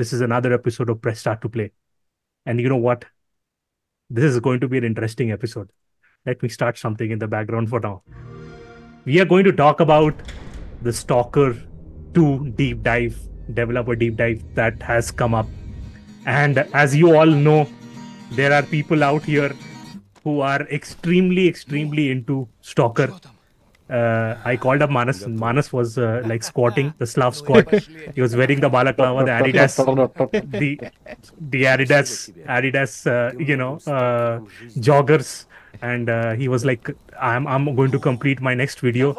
This is another episode of Press Start to Play. And you know what? This is going to be an interesting episode. Let me start something in the background for now. We are going to talk about the Stalker 2 deep dive, developer deep dive that has come up. And as you all know, there are people out here who are extremely into Stalker. I called up Manas. Manas was like squatting, the Slav squat. He was wearing the balaclava, the Adidas, joggers, and he was like, "I'm going to complete my next video,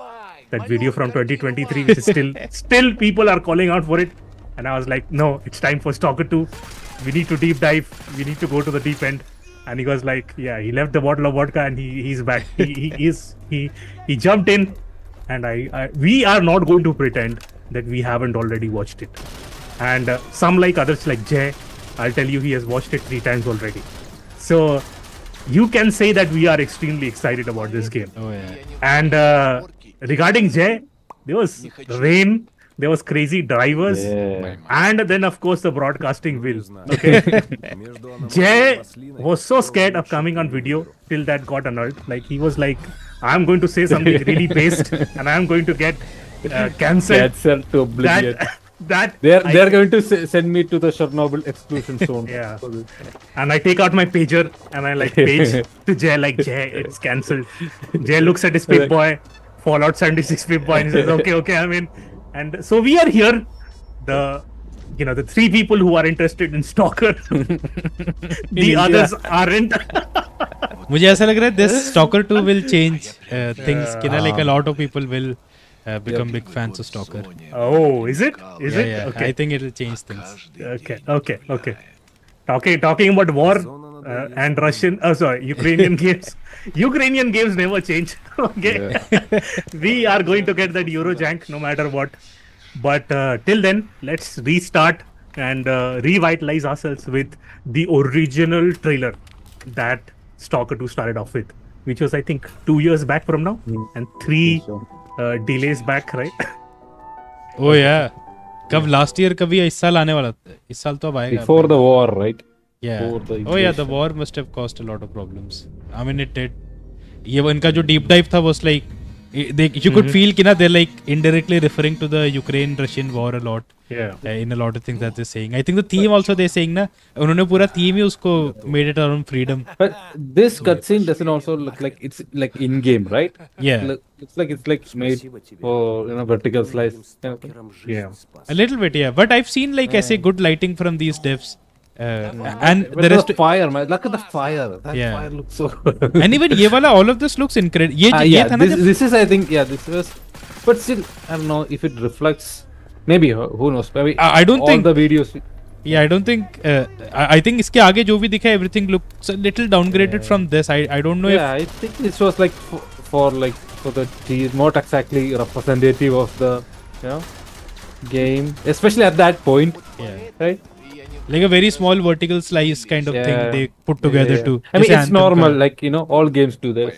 that video from 2023, which is still people are calling out for it." And I was like, "No, it's time for Stalker 2. We need to deep dive. We need to go to the deep end." And he was like, "Yeah." He left the bottle of vodka and he's back. He jumped in, and we are not going to pretend that we haven't already watched it. And some like others, like Jay, I'll tell you, he has watched it 3 times already. So you can say that we are extremely excited about this game. Oh yeah. And regarding Jay, there was rain. There was crazy drivers, and then of course the broadcasting will. Okay, Jay was so scared of coming on video till that got annulled. Like he was like, "I'm going to say something really based, and I'm going to get cancelled to oblivion." They're going to send me to the Chernobyl exclusion zone. Yeah, and I take out my pager and I like page to Jay, like, "Jay, it's cancelled." Jay looks at his Pip Boy, Fallout 76 Pip Boy, and he says, "Okay, I'm in." And so we are here, the 3 people who are interested in Stalker. The others aren't. मुझे ऐसा लग रहा है this Stalker 2 will change things. Like a lot of people will become big fans of Stalker. Oh, is it? Is it? Yeah. Okay. I think it will change things. Okay. Talking about war and Ukrainian games. Ukrainian games never change. Okay, we are going to get that Eurojank no matter what. But till then, let's restart and revitalize ourselves with the original trailer that Stalker 2 started off with, which was, I think, 2 years back from now, and 3 delays back, right? Oh yeah. कब last year कभी इस साल आने वाला था? इस साल तो अब आएगा. Before the war, right? Yeah. Oh yeah, the war must have caused a lot of problems. I mean, it did. ये इनका जो deep dive था was like, you could feel कि ना they're like indirectly referring to the Ukraine-Russian war a lot. Yeah. In a lot of things that they're saying. I think the theme also they're saying ना, उन्होंने पूरा theme ही उसको made it around freedom. But this cutscene doesn't also look like it's like in game, right? Yeah. It's like made for vertical slice. Yeah. A little bit, yeah. But I've seen like ऐसे good lighting from these devs. And but the rest the fire, man. Look at the fire. That fire looks so. And even ये वाला, all of this looks incredible. This is, I think, this was. But still, I don't know if it reflects. Maybe who knows? Maybe I don't think all the videos. Yeah, I don't think. I think इसके आगे जो भी दिखा, everything looks a little downgraded from this. I don't know. Yeah, I think this was like for the not exactly representative of the game, especially at that point. Yeah. Right. Like a very small vertical slice kind of thing they put together too. I mean, it's normal. Like all games do this.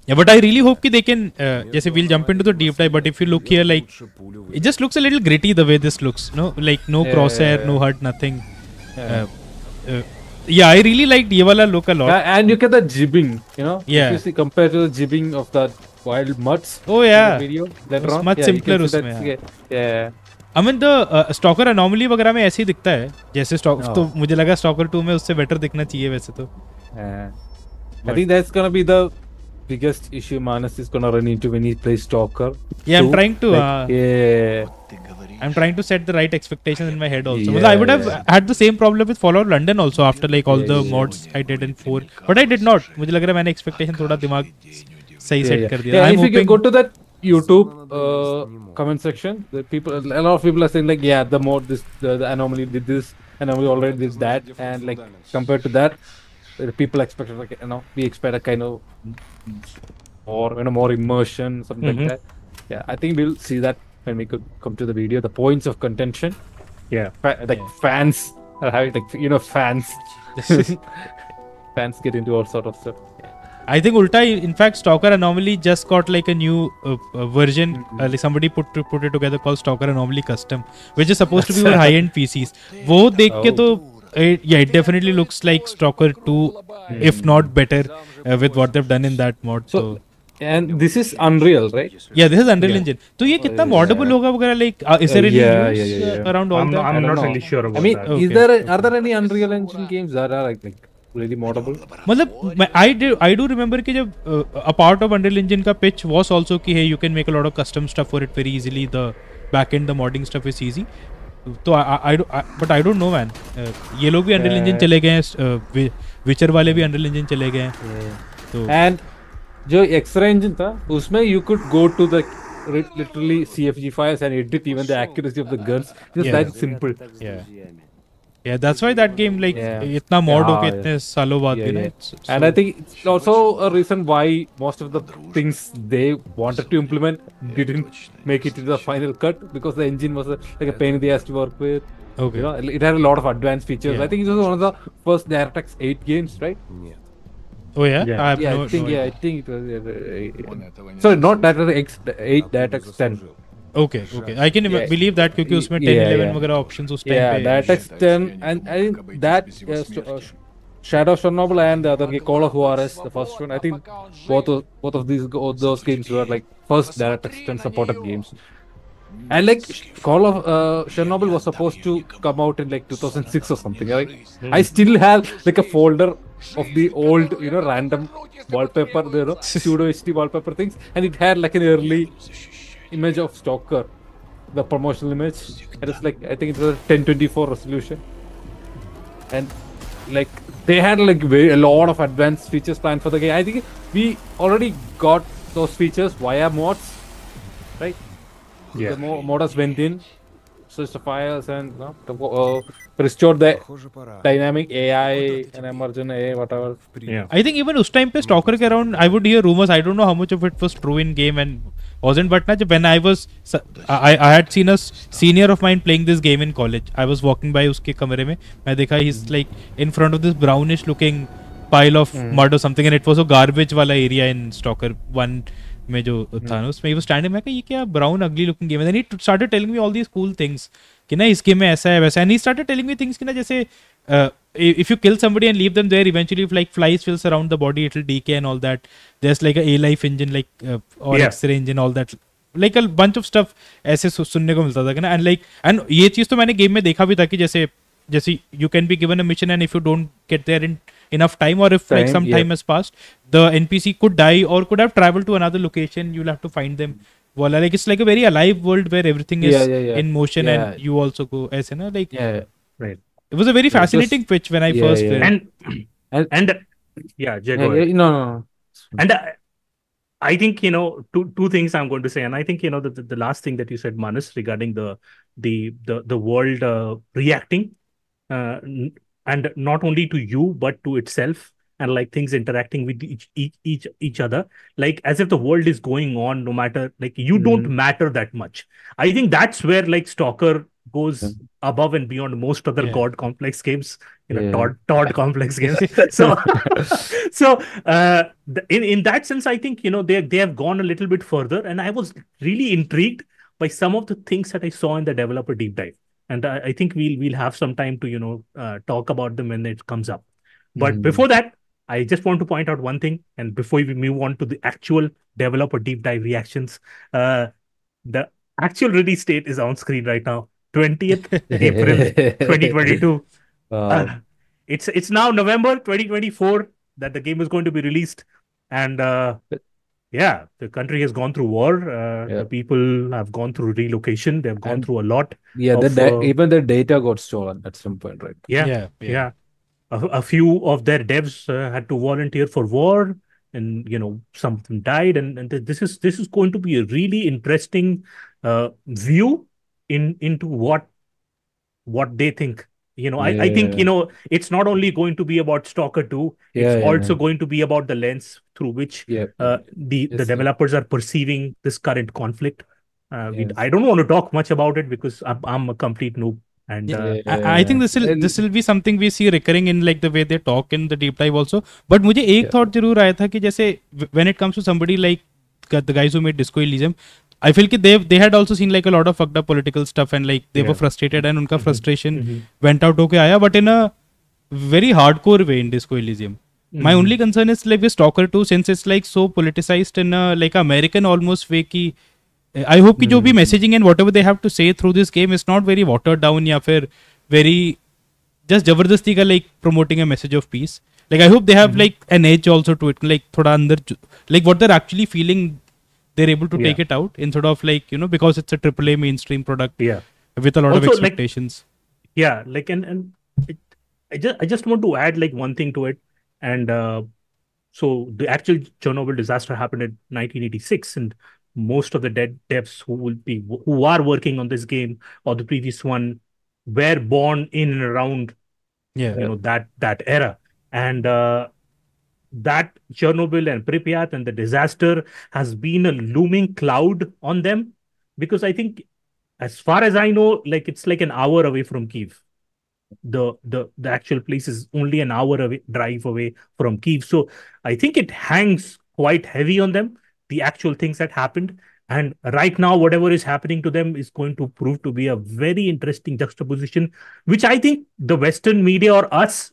Yeah, but I really hope that they can. We'll jump into the deep dive. But if you look here, like it just looks a little gritty the way this looks. No, like no crosshair, no HUD, nothing. Yeah, I really liked ये वाला look a lot. And you get the jibbing, Yeah. If you see compared to the jibbing of that wild mutts. Oh yeah. Video it's much simpler उसमें. Yeah. I mean the Stalker anomaly वगैरह में ऐसे ही दिखता है जैसे तो मुझे लगा Stalker 2 में उससे better दिखना चाहिए वैसे तो. I think that's gonna be the biggest issue Manas is gonna run into when he plays Stalker. Yeah, I'm trying to. I'm trying to set the right expectations in my head also. I would have had the same problem with Fallout London also after like all the mods I did in 4, but I did not. मुझे लग रहा है मैंने expectation थोड़ा दिमाग सही set कर दिया. If you go to that YouTube comment section, a lot of people are saying like, yeah, the mod the anomaly did this, anomaly already did that, and like compared to that, people expect like we expect a kind of more immersion, something like that. Yeah, I think we'll see that when we could come to the video. The points of contention. Yeah, fans are having fans. Fans get into all sort of stuff. I think Ulta, in fact, Stalker Anomaly just got like a new version. Like somebody put it together called Stalker Anomaly Custom, which is supposed to be for high-end PCs. वो देख के तो yeah, it definitely looks like Stalker 2, if not better, with what they've done in that mod. So, and this is Unreal, right? Yeah, this is Unreal Engine. तो ये कितना moddable होगा वगैरह, like is there any news around all that? I'm I not don't really know. sure about I mean, that. is Okay. there are there any Unreal Engine games that are like really moddable? मतलब I do remember कि जब a part of Unreal Engine का pitch was also कि hey, you can make a lot of custom stuff for it very easily. The backend, the modding stuff is easy. तो but I don't know man. ये लोग भी Unreal Engine चले गए हैं, Witcher वाले भी Unreal Engine चले गए हैं. तो And जो X-ray engine था, उसमें you could go to the literally CFG files and edit even the accuracy of the guns. Just Yeah. that simple. yeah, that's why that game like Yeah. इतना mod हो Yeah, के yeah. इतने सालों बाद भी ना. And I think it's also a reason why most of the things they wanted to implement didn't make it to the final cut, because the engine was like a pain in the ass to work with. Okay. You know, it had a lot of advanced features. Yeah. I think it was one of the first DirectX 8 games, right? Oh yeah, Yeah. I have Yeah, no, I think no yeah, idea. I think it was. Sorry, not DirectX 8, DirectX 10. Okay, I can Yeah. believe that क्योंकि उसमें 10, Yeah, 11 yeah. वगैरह options उस time Yeah, पे. DirectX 10, and I think that Shadow of Chernobyl and the other game, Call of Juarez, the first one. I think both of those games were like first DirectX 10 supported games. And like Call of Chernobyl was supposed to come out in like 2006 or something. Like I still have like a folder of the old, random wallpaper, pseudo HD wallpaper things, and it had like an early image of Stalker, the promotional image. And it's like I think it was a 1024 resolution, and like they had like a lot of advanced features planned for the game. I think we already got those features via mods, right? Yeah. The modders went in, switched the files, and restored the dynamic AI and emergent AI, whatever. Yeah. I think even उस time पे Stalker के around I would hear rumors. I don't know how much of it was true in game and wasn't. But ना जब when I had seen a senior of mine playing this game in college. I was walking by उसके कमरे में, मैं देखा he's like in front of this brownish looking pile of mud or something, and it was a garbage वाला area in Stalker 1 में जो था ना उसमें. He was standing, मैं कहा ये क्या brown ugly looking game है. Then he started telling me all these cool things कि ना इस game में ऐसा है वैसा है. And he started telling me things कि ना जैसे if you kill somebody and leave them there, eventually if like flies will surround the body, it will decay and all that. There's like a life engine like or Yeah. X-ray engine, all that. Like a bunch of stuff ऐसे सुनने को मिलता था कि ना. And ये चीज़ तो मैंने game में देखा भी था कि जैसे you can be given a mission, and if you don't get there in enough time, or if like some time has passed, the NPC could die or could have traveled to another location. You'll have to find them. Voila, like it's like a very alive world where everything is in motion and you also go as like Right. it was a very fascinating pitch when I first read. And yeah, Jay, go ahead. No. And I think two things I'm going to say, and I think the last thing that you said, Manas, regarding the world reacting, and not only to you but to itself, and like things interacting with each other, like as if the world is going on, no matter, like you don't matter that much. I think that's where like Stalker goes above and beyond most other god complex games, Todd complex games. So in that sense, I think they have gone a little bit further, and I was really intrigued by some of the things that I saw in the developer deep dive, and I think we'll have some time to talk about them when it comes up. But before that, I just want to point out one thing, and before we move on to the actual developer deep dive reactions, the actual release date is on screen right now, 20th April 2022. It's now November 2024 that the game is going to be released, and the country has gone through war. The people have gone through relocation. They've gone through a lot. Yeah, even the data got stolen at some point, right? Yeah. A few of their devs had to volunteer for war, and some of them died. And this is going to be a really interesting view into what they think. I think it's not only going to be about Stalker 2. It's also going to be about the lens through which the developers are perceiving this current conflict. I don't want to talk much about it because I'm a complete noob. And I think this will be something we see recurring in like the way they talk in the deep dive also. But मुझे एक thought जरूर आया था कि जैसे when it comes to somebody like the guys who made Disco Elysium, I feel कि they had also seen like a lot of fucked up political stuff and like they were frustrated and उनका frustration went out होके आया, but in a very hardcore way in Disco Elysium. My only concern is like with Stalker 2, since it's like so politicized in a like American almost way कि I hope कि जो भी messaging and whatever they have to say through this game is not very watered down या फिर very just जबरदस्ती का like promoting a message of peace. Like I hope they have like an edge also to it, like थोड़ा अंदर like what they're actually feeling, they're able to take it out instead of like, you know, because it's a AAA mainstream product with a lot of expectations. Like, like and it, I just want to add like one thing to it. And so the actual Chernobyl disaster happened in 1986, and most of the devs who are working on this game or the previous one were born in and around that era. And that Chernobyl and Pripyat and the disaster has been a looming cloud on them, because I think, as far as I know, like it's like an hour away from Kiev. The actual place is only an hour drive away from Kiev. So I think it hangs quite heavy on them, the actual things that happened. And right now, whatever is happening to them is going to prove to be a very interesting juxtaposition, which I think the Western media or us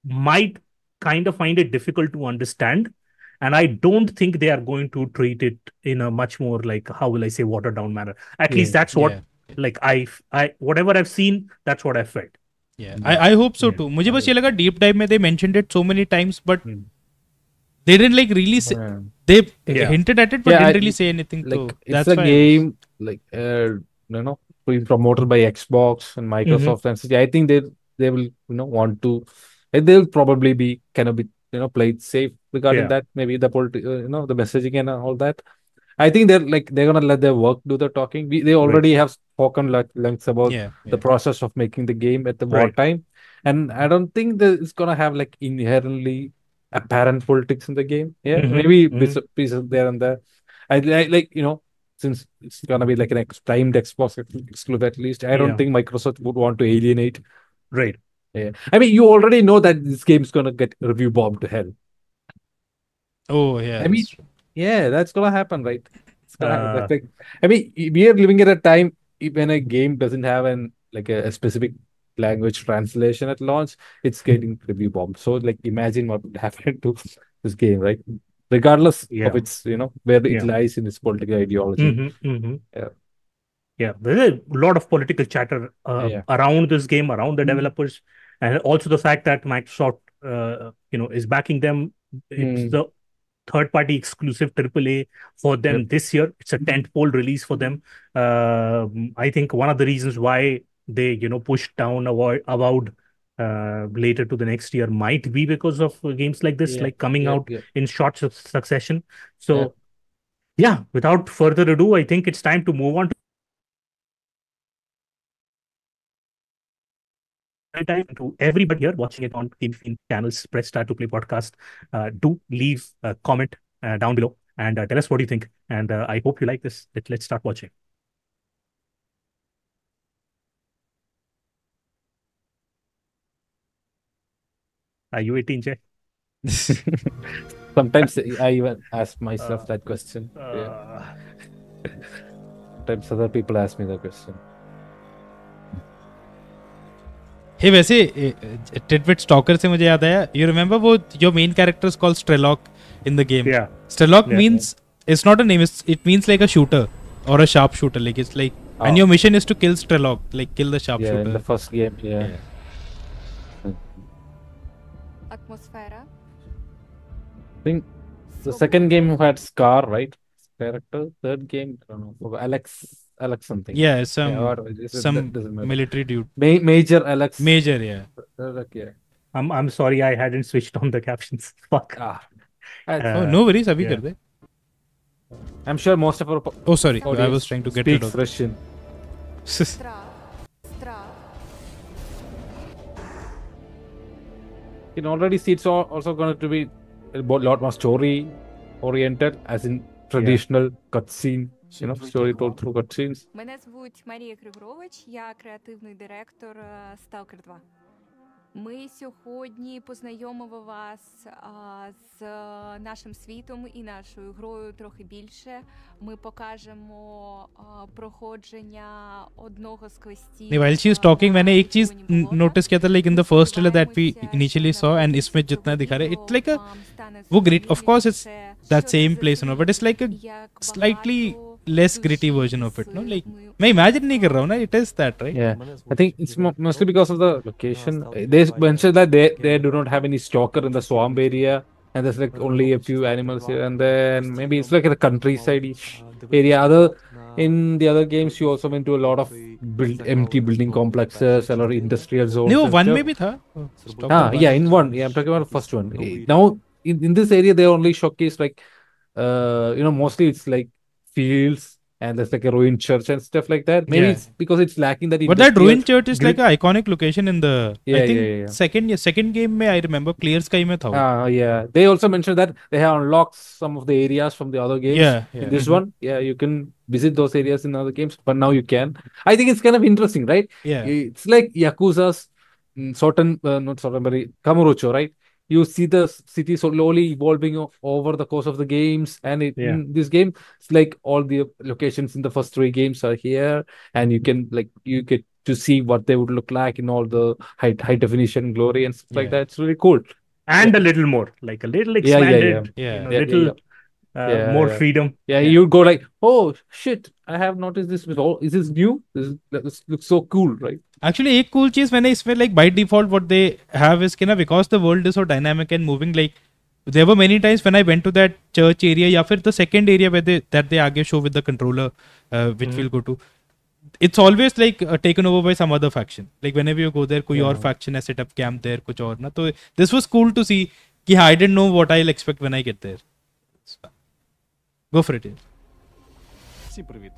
might kind of find it difficult to understand. And I don't think they are going to treat it in a much more like, how will I say, watered down manner. At least that's what like I whatever I've seen, that's what I felt. Yeah, I hope so too. मुझे बस ये लगा deep dive में they mentioned it so many times, but they didn't like really say, they hinted at it, but didn't really say anything. Like it's a game like you know, being promoted by Xbox and Microsoft and such. I think they will, you know, want to, they'll probably be kind of be, you know, played safe regarding that. Maybe the you know, the messaging and all that. I think they're gonna let their work do the talking. They already have spoken lengths about the process of making the game at the wartime, and I don't think that it's gonna have like inherently apparent politics in the game. Maybe pieces there and there. I like, you know, since it's gonna be like an timed Xbox exclusive at least. I don't think Microsoft would want to alienate. Right. Yeah. I mean, you already know that this game's gonna get review bombed to hell. Oh yeah. I mean, that's gonna happen, right? It's gonna happen. I mean, we are living at a time when a game doesn't have a specific language translation at launch, it's getting review bombed. So, like, imagine what would happen to this game, right? Regardless of its, you know, where it lies in its political ideology. Yeah, there's a lot of political chatter around this game, around the developers, and also the fact that Microsoft, you know, is backing them. It's the third-party exclusive AAA for them this year. It's a tentpole release for them. I think one of the reasons why they, you know, pushed down Avowed later to the next year might be because of games like this, like coming out in short succession. So, without further ado, I think it's time to move on to everybody here watching it on Game Fiend channels. Press start to play podcast. Do leave a comment down below and tell us what you think. And I hope you like this. Let's start watching. Are you 18, Jay? Sometimes I even ask myself that question. Sometimes other people ask me that question. Hey, वैसे tidbit Stalker से मुझे याद आया. You remember वो your main character is called Strelok in the game. Yeah. Strelok means it's not a name. It means like a shooter or a sharpshooter. Like it's like and your mission is to kill Strelok, like kill the sharpshooter. Yeah, in the first game. Yeah. Atmosfera. I think the second game had Scar, right? Character. Third game, I don't know. Alex something. Yeah, some military dude. Major Alex. Major, yeah. Yeah. I'm sorry, I hadn't switched on the captions. Fuck. Oh, no worries. Abhi kar de. I'm sure most of our sorry, I was trying to get rid of Russian. You can already see it's also going to be a lot more story oriented, as in traditional cutscene story told through cutscenes. Мене звуть Марія Григорович, я креативний директор Stalker 2. Ми сьогодні познайомимо вас з нашим світом і нашою грою трохи більше. Ми покажемо проходження одного з квестів. While she is talking, मैंने एक चीज notice किया था, like in the first trailer that we initially saw, and इसमें जितना दिखा रहे, it's like a वो grit. Of course, it's that same place, no, but it's like a slightly less gritty version of it, no? Like मैं imagine नहीं कर रहा हूँ ना, it is that, right? Yeah, I think it's mostly because of the location. They mentioned that they do not have any stalker in the swamp area, and there's like only a few animals here, and then maybe it's like a countryside area. In the other games, you also went to a lot of empty building complexes, a lot of industrial zones. नहीं वो and one stuff. में भी था. Yeah, in one. Yeah, I'm talking about the first one. Now, in this area, they only showcase like, mostly it's like fields and there's like a ruined church and stuff like that. Maybe Yeah. it's because it's lacking that. But that industrial ruined church is like grit. an iconic location in the. I Yeah, think yeah. second game में I remember Clear Sky में था. Yeah. They also mentioned that they have unlocked some of the areas from the other games. Yeah, yeah. In this one, yeah, you can visit those areas in other games, but now you can. I think it's kind of interesting, right? Yeah. It's like Yakuza's not Sotenbari, Kamurocho, right? You see the city slowly evolving over the course of the games, and in this game, it's like all the locations in the first 3 games are here, and you get to see what they would look like in all the high definition glory and stuff like that. It's really cool. And a little more, like a little expanded, Yeah. more freedom. Yeah, you go like, oh shit, I have noticed this before. Is this new? This looks so cool, right? Actually, एक cool चीज मैंने इसमें like by default what they have is कि ना because the world is so dynamic and moving, like there were many times when I went to that church area या फिर the second area where they आगे show with the controller which we'll go to. It's always like taken over by some other faction. Like whenever you go there, कोई और faction has set up camp there, कुछ और ना. तो this was cool to see कि I didn't know what I'll expect when I get there. Go for it. Всім привіт!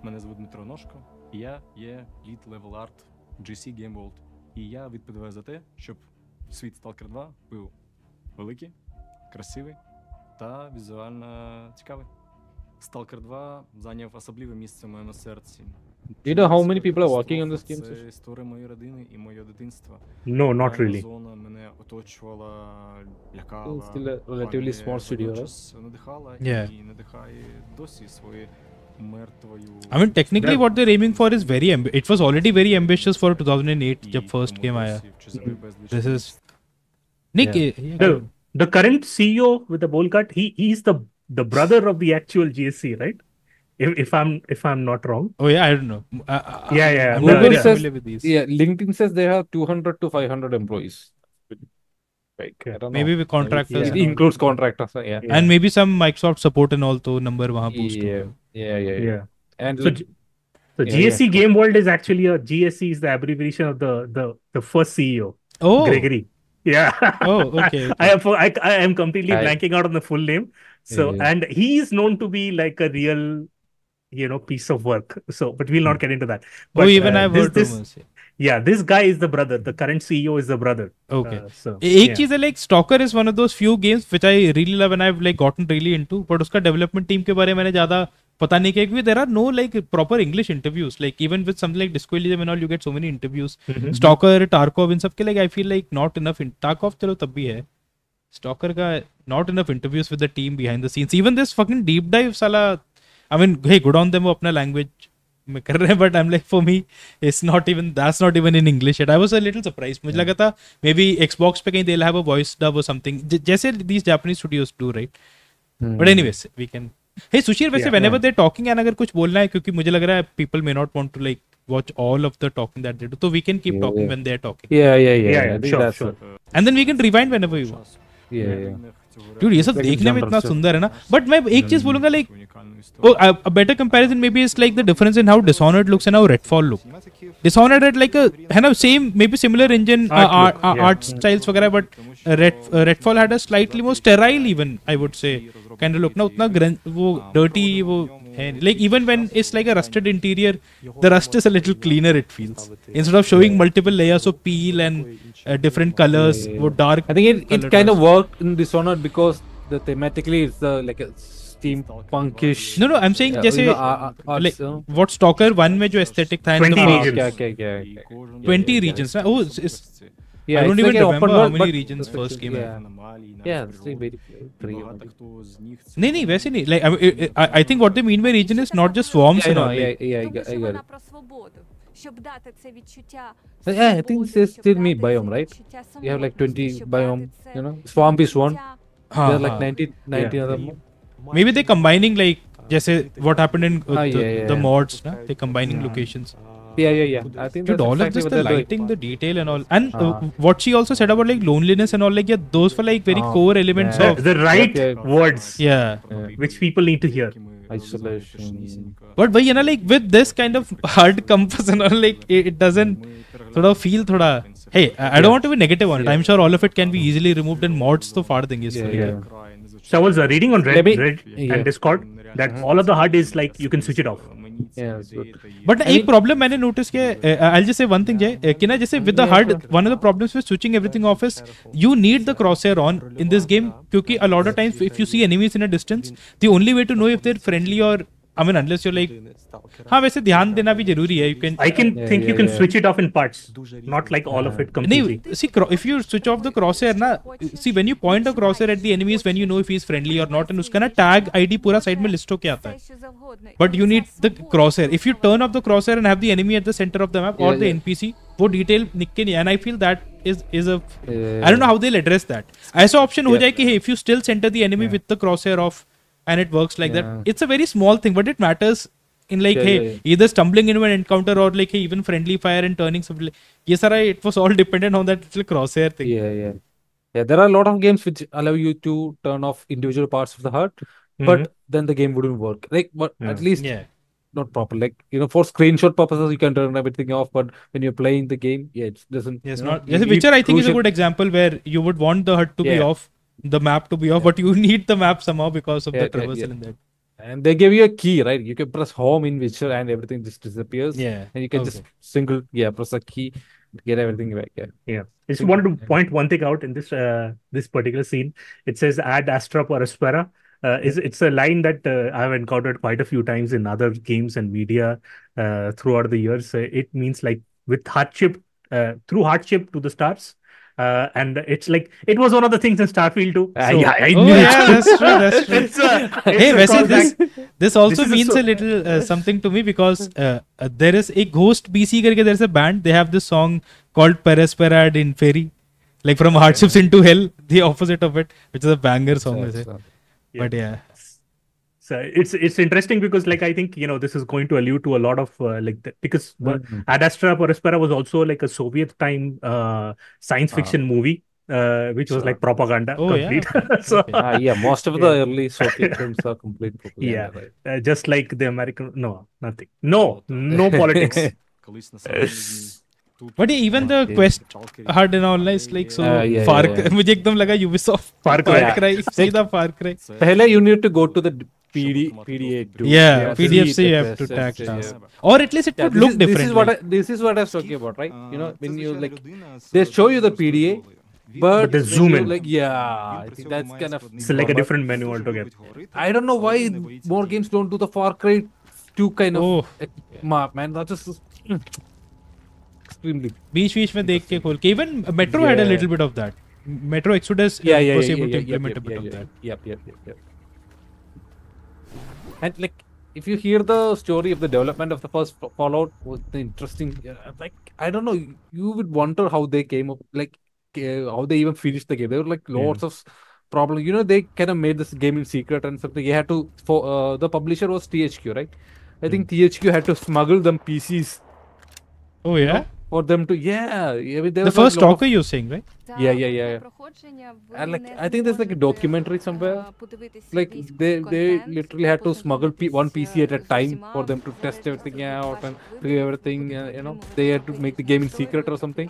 Мене звуть Дмитро Ножко, і я є лід Level Art GC Game World. І я відповідаю за те, щоб світ Stalker 2 був великий, красивий та візуально цікавий. Stalker 2 зайняв особливе місце в моєму серці. You know how many people are working on this game? Це історія моєї родини і моєї дитинства. No, not really. Зона мене оточувала, лякала. It's still a relatively small studio, right? Надихала Yeah. і надихає досі своєю мертвою. I mean, technically, what they're aiming for is very. It was already very ambitious for 2008, जब first game आया. This is Nick. The current CEO with the bowl cut, he's the brother of the actual GSC, right? If I'm not wrong. Oh yeah, I don't know. Yeah. I'm No, not very yeah. familiar with these. Yeah, LinkedIn says they have 200 to 500 employees. Like, I don't Maybe know. with contractors. It includes contractors. Yeah. And maybe some Microsoft support and all to number वहाँ boost होगा. Yeah. And So GSC Game World is actually GSC is the abbreviation of the first CEO, Oh. Gregory. Yeah. Oh, okay. I am completely blanking out on the full name. So and he is known to be like a real, piece of work. So, but we'll not get into that. But, Even I've heard rumors. Yeah, this guy is the brother. The current CEO is the brother. Okay. So एक चीज है like Stalker is one of those few games which I really love and I've like gotten really into. But उसका development team के बारे में मैंने ज़्यादा पता नहीं किया क्योंकि there are no like proper English interviews. Like even with something like Disco Elysium and all, you get so many interviews. Stalker, Tarkov, इन सब के like I feel like not enough. Tarkov चलो तब भी है. Stalker का not enough interviews with the team behind the scenes. Even this fucking deep dive साला. I mean, hey, good on them वो अपना language में कर रहे हैं, but I'm like for me it's not even in English yet. I was a little surprised. मुझे लगा था maybe Xbox पे कहीं they'll have a voice dub or something जैसे these Japanese studios do, right? But anyways, we can. Hey Sushir, वैसे whenever they're talking and अगर कुछ बोलना है क्योंकि मुझे लग रहा है people may not want to like watch all of the talking that they do, so we can keep talking when they're talking. Yeah. Sure. And then we can rewind whenever you want. Yeah. Dude, ये सब देखने में इतना सुंदर है ना. But मैं एक चीज बोलूंगा like a better comparison maybe is like the difference in how Dishonored looks and how Redfall look. Dishonored had like a है ना same maybe similar engine art styles वगैरह, but Redfall had a slightly more sterile even I would say kind of look ना, उतना वो dirty वो है. Like even when it's like a rusted interior, the rust is a little cleaner it feels. Instead of showing multiple layers of peel and different colors, वो dark. I think it kind of worked in Dishonored because the thematically it's like a steampunkish. No, I'm saying Yeah, जैसे you know, arts, like what Stalker 1 में जो aesthetic था in the 20 past. regions. Okay. 20 regions. Oh, Yeah, I don't it's even like an remember open how world, many but regions first came out. Yeah, it's like very नहीं वैसे नहीं. Like I think what they mean by region is not just swarms Yeah, I and know. all. Like, Yeah, I Тому got що it. вона про свободу. Щоб дати це відчуття Yeah, I think свободи, there's щоб still me дати biome, це right? відчуття You have like самотності, 20 щоб biome, дати це you know. Swamp is one. відчуття हाँ, There are like हाँ. 90 other more. Maybe they combining like जैसे what happened in the yeah. mods, na? They combining locations. Yeah. I think Dude, that's all of exactly this, what the they're doing. lighting, the detail, and all, and what she also said about like loneliness and all, like yeah, those were like very core elements yeah. of The right Yeah. words yeah. which people need to hear. Isolation. But but you know, like with this kind of hard compass and all, like it doesn't sort of feel thoda. Hey, I don't want to be negative on it. I'm sure all of it can be easily removed in mods. So far, thing is. Yeah. So I was reading on Maybe- Reddit yeah. and Discord that all of the HUD is like you can switch it off. Yeah, it's good. But एक problem मैंने notice किया I'll just say one thing Jay कि ना जैसे with the HUD one of the problems with switching everything off is you need the crosshair on in this game क्योंकि a lot of times if you see enemies in a distance the only way to know if they're friendly or I mean unless you're like हाँ वैसे ध्यान देना भी जरूरी है you can I can think you can yeah. switch it off in parts, not like all of it completely. नहीं see if you switch off the crosshair ना see when you point a crosshair at the enemies when you know if he's friendly or not and उसका ना tag ID पूरा side में list होके आता है все, що завгодно. І but you це need the свобода. crosshair if you turn off the crosshair and have the enemy at the center of the map or Yeah, the yeah. NPC वो detail निक्के नहीं and I feel that is a Yeah. I don't know how they'll address that ऐसा option हो जाए कि hey if you still center the enemy with the crosshair off and it works like that it's a very small thing but it matters in like hey either stumbling into an encounter or like hey even friendly fire and turning something like ये सारा it was all dependent on that little crosshair thing Yeah, there are a lot of games which allow you to turn off individual parts of the HUD, but then the game wouldn't work. Like, but at least yeah not proper. Like, you know, for screenshot purposes, you can turn everything off, but when you're playing the game, yeah, it doesn't. yes you know, not you yes need Witcher I think is a crucial- good example where you would want the HUD to be Yeah. off the map to be off but you need the map somehow because of the Yeah, traversal yeah. in that And they give you a key, right? You can press home in Witcher and everything just disappears. Yeah. And you can just press a key, get everything back. Yeah. Yeah, I just wanted to point one thing out in this particular scene. It says "ad astra per aspera." It's a line that I've encountered quite a few times in other games and media throughout the years. It means like with hardship, through hardship to the stars. And it's like it was one of the things in Starfield too. So yeah, I oh knew yeah that's true it's a hey a वैसे callback. this also This is a means so- a little something to me because there is a Ghost BC करके there's a band they have this song called Peresperad in Fairy like from hardships into hell the opposite of it which is a banger song वैसे but yeah So it's interesting because like I think this is going to allude to a lot of like because Ad Astra per Aspera was also like a Soviet time science fiction movie which was like propaganda Oh, yeah. complete. So Yeah, most of the early Soviet films are complete propaganda. yeah, Right? just like the American nothing no politics. but yeah, even the quest HUD and all is like so yeah, Far yeah. मुझे एकदम लगा Ubisoft Far Cry. सीधा Far Cry Pehle, you need to go to the PDA to yeah PDFC see you the have to quest, tag yeah. tasks or at least it Yeah, would look different This is what I was talking about, right? You know, when you like, they show you the PDA, but they when zoom you, in. like, yeah, I think that's kind of. It's like a different menu altogether. I don't know why more games don't do the Far Cry 2 kind of Oh. map, man. That's just extremely. बीच में देख के खोल के even Metro had a Yeah. little bit of that Metro Exodus was able to implement a bit of that Yep. And like, if you hear the story of the development of the first Fallout, was the interesting. Like, I don't know, you would wonder how they came up, like how they even finished the game. There were like lots of problems. You know, they kind of made this game in secret and something. You had to. For the publisher was THQ, right? I think THQ had to smuggle them PCs oh yeah for them to. Yeah, I mean, there the was first like lot of- Stalker you're saying right За Yeah. проходження ви And like, не I think there's like a зможете, documentary somewhere. подивитися Like якийсь they контент, literally had to smuggle one PC at a з time усіма, for them to test залежно everything від out ваших and виборів, do everything. You know, they had to make the game in secret or something.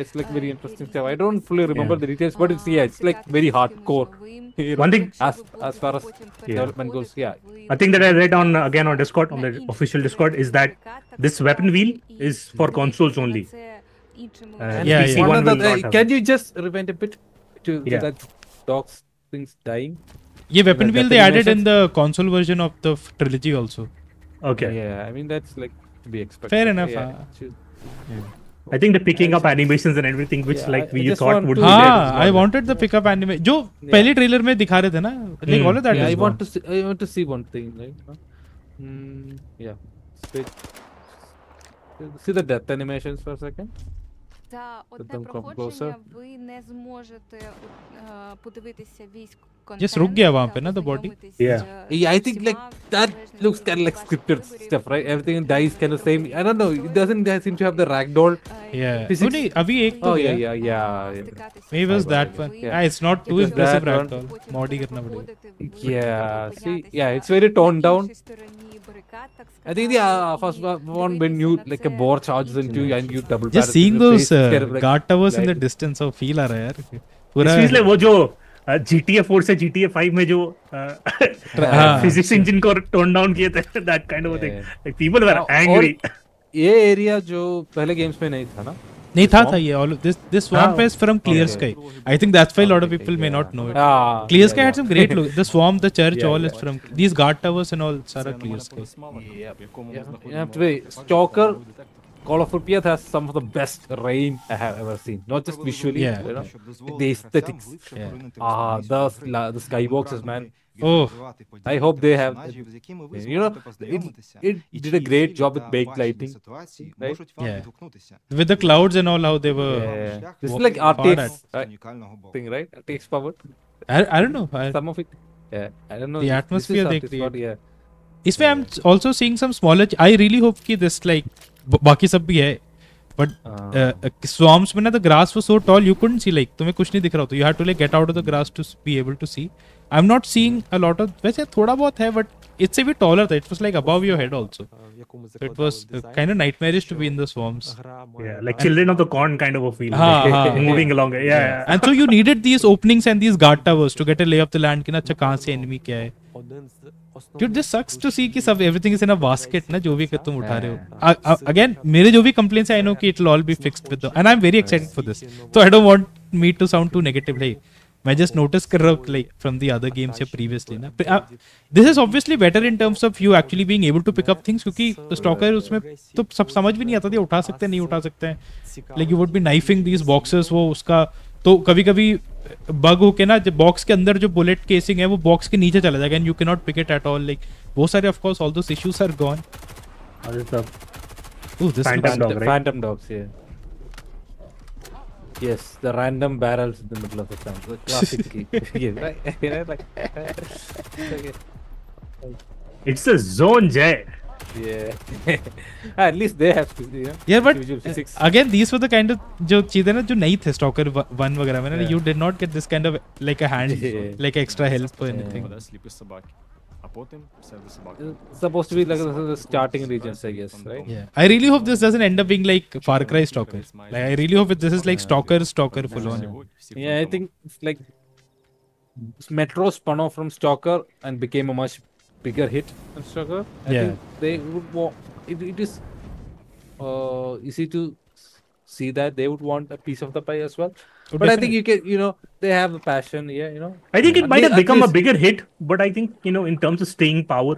It's like very interesting stuff. I don't fully remember the details, but it's it's like very hardcore. You know, One thing- as far as development goes, A thing that I read on again on Discord, on the official Discord, is that this weapon wheel is for consoles only. And Yeah, PC yeah. one will other- not have can you just rewind a bit to Yeah. that dog's things dying? ये weapon The wheel death they added in animations. the console version of the trilogy also. Okay. Yeah, I mean that's like to be expected. Fair enough. Yeah. I think the picking up animations and everything, which Yeah, like I we just thought want would to- be there. हाँ, I wanted the pickup anime. जो पहले trailer में दिखा रहे थे ना, like all of that Yeah, is I gone. want to see one thing, right? Yeah. See the death animations for a second. За одне them come проходження closer. ви не зможете подивитися весь Just रुक गया वहाँ पे ना, the body. Yeah. Yeah, I think like that looks kind of like scripted stuff, right? Everything dies kind of same. I don't know. It doesn't seem to have the ragdoll. Yeah. Physics- Oh, नहीं, अभी एक तो Oh गया. yeah. Maybe it was that one. Yeah. It's not too It was impressive that one. ragdoll. Mod ही करना पड़ेगा. Yeah, see, yeah, it's very toned down. I think the first one when you like a boar charges into you and you double. Just barrel seeing in the those face, it's kind of like- guard towers in the like- distance of feel आ रहा है यार. This पूरा feels like वो जो GTA 4 से GTA 5 में जो हाँ. physics engine को tone down किए थे, that kind of a thing. Yeah. Like people were और angry. ये एरिया जो पहले गेम्स में नहीं था ना. नहीं था ये all this swamp हाँ. is from Clear Okay. Sky. I think that's why a lot of people may not know it. Ah, Clear yeah, Sky had some great look. The swamp, the church, Yeah, all yeah. is from these guard towers and all. Sara Це Clear номер Sky. колесмала, в якому ми Yeah, знаходимо you have to be Stalker. детектор. Call of Duty has some of the best rain I have ever seen. Not just visually, Yeah. you know, the aesthetics. The skyboxes, man. Oh. I hope they have. You know, it did a great job with baked lighting, right? Yeah. With the clouds and all, how they were. Yeah. This is Wa- like far RTX at- thing, right? RTX powered. I don't know. Some of it. Yeah, I don't know. The This is atmosphere they RTX create. powered, yeah. इसमें I'm also seeing some smaller. I really hope कि this like बाकी सब भी है. But swamps में ना the grass was so tall you couldn't see like तुम्हें कुछ नहीं दिख रहा होता. You had to like get out of the grass to be able to see. I'm not seeing a lot of वैसे थोड़ा बहुत है but it's a bit taller था. It was like above your head also. It was kind of nightmarish to be in the swamps. Yeah, like Children of the Corn kind of a feel. हाँ, like, हाँ. moving along. Yeah. And so you needed these openings and these guard towers to get a lay of the land कि ना अच्छा कहाँ से enemy क्या है. Dude, this sucks to see कि सब everything is in a basket ना जो भी कि तुम उठा रहे हो. Again, मेरे जो भी complaints है I know कि it will all be fixed with the and I'm very excited for this. So I don't want me to sound too negative. Like, मैं just notice कर रहा हूँ like from the other games या previously ना. This is obviously better in terms of you actually being able to pick up things क्योंकि Stalker उसमें तो सब समझ भी नहीं आता था उठा सकते हैं नहीं उठा सकते हैं. Like you would be knifing these boxes वो उसका तो कभी कभी बग होके ना जब बॉक्स के अंदर जो बुलेट केसिंग है वो बॉक्स के नीचे चला जाएगा and you can not pick it at all like वो सारे of course all those issues are gone. What is the oh this Phantom dog, right? Phantom dogs, yeah. Yes, the random barrels in the middle of the town. The classic key. Yeah, right? You know, like, It's a zone, Jay. yeah. At least they have, you know, Yeah, but visual physics. again these were the kind of जो चीजें ना जो नहीं थे stalker 1 वगैरह में ना you did not get this kind of like a hand Yeah. like extra help or anything. Веде сліпі собаки. А потім псевдособаки. It's supposed to be like the starting regions, I guess, right? Yeah, I really hope this doesn't end up being like Far Cry Stalker. Like I really hope this is like Stalker full on. Yeah, I think it's like Metro spun off from Stalker and became a much bigger hit than Stalker. I Yeah. think they would want it is easy to see that they would want a piece of the pie as well. Oh, But I think you can, you know, they have the passion, yeah, you know. I think it At might have least- become a at least- bigger hit, but I think in terms of staying power,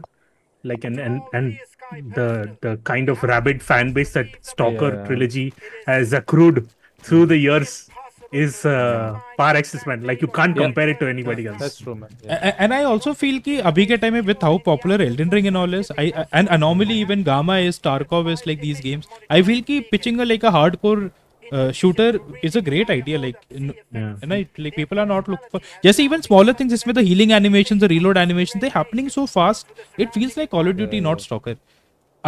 like and the kind of rabid fan base that Stalker Yeah. trilogy has accrued through the years is par excellence, man. Like you can't Yeah. compare it to anybody else. That's true, man. Yeah. And I also feel कि अभी के time में with how popular Elden Ring and all is, and anomaly even Gamma is, Tarkov is like these games. I feel कि pitching like a hardcore shooter is a great idea. Like, and like people are not looking for. Just even smaller things, इसमें the healing animations, the reload animations, they're happening so fast. It feels like Call of Duty, not Stalker.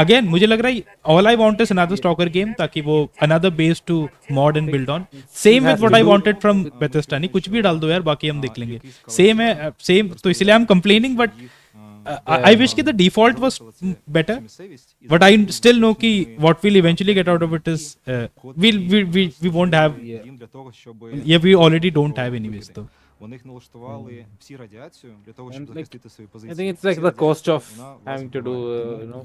Again, मुझे लग रहा है all I want is another Stalker game ताकि वो another base to mod and build on. Same with what I wanted from Bethesda. नहीं कुछ भी डाल दो यार बाकी हम देख लेंगे. Same है same तो इसलिए I'm complaining but I wish कि the default was better. But I still know कि what we'll eventually get out of it is we won't have Їм для того, щоб yeah we already don't have anyways though. у них налаштували всі радіацію для того, щоб And, like, захистити свої I позиції. think it's like Всі the cost радіація, of вона having to власне do, вбиває. you know,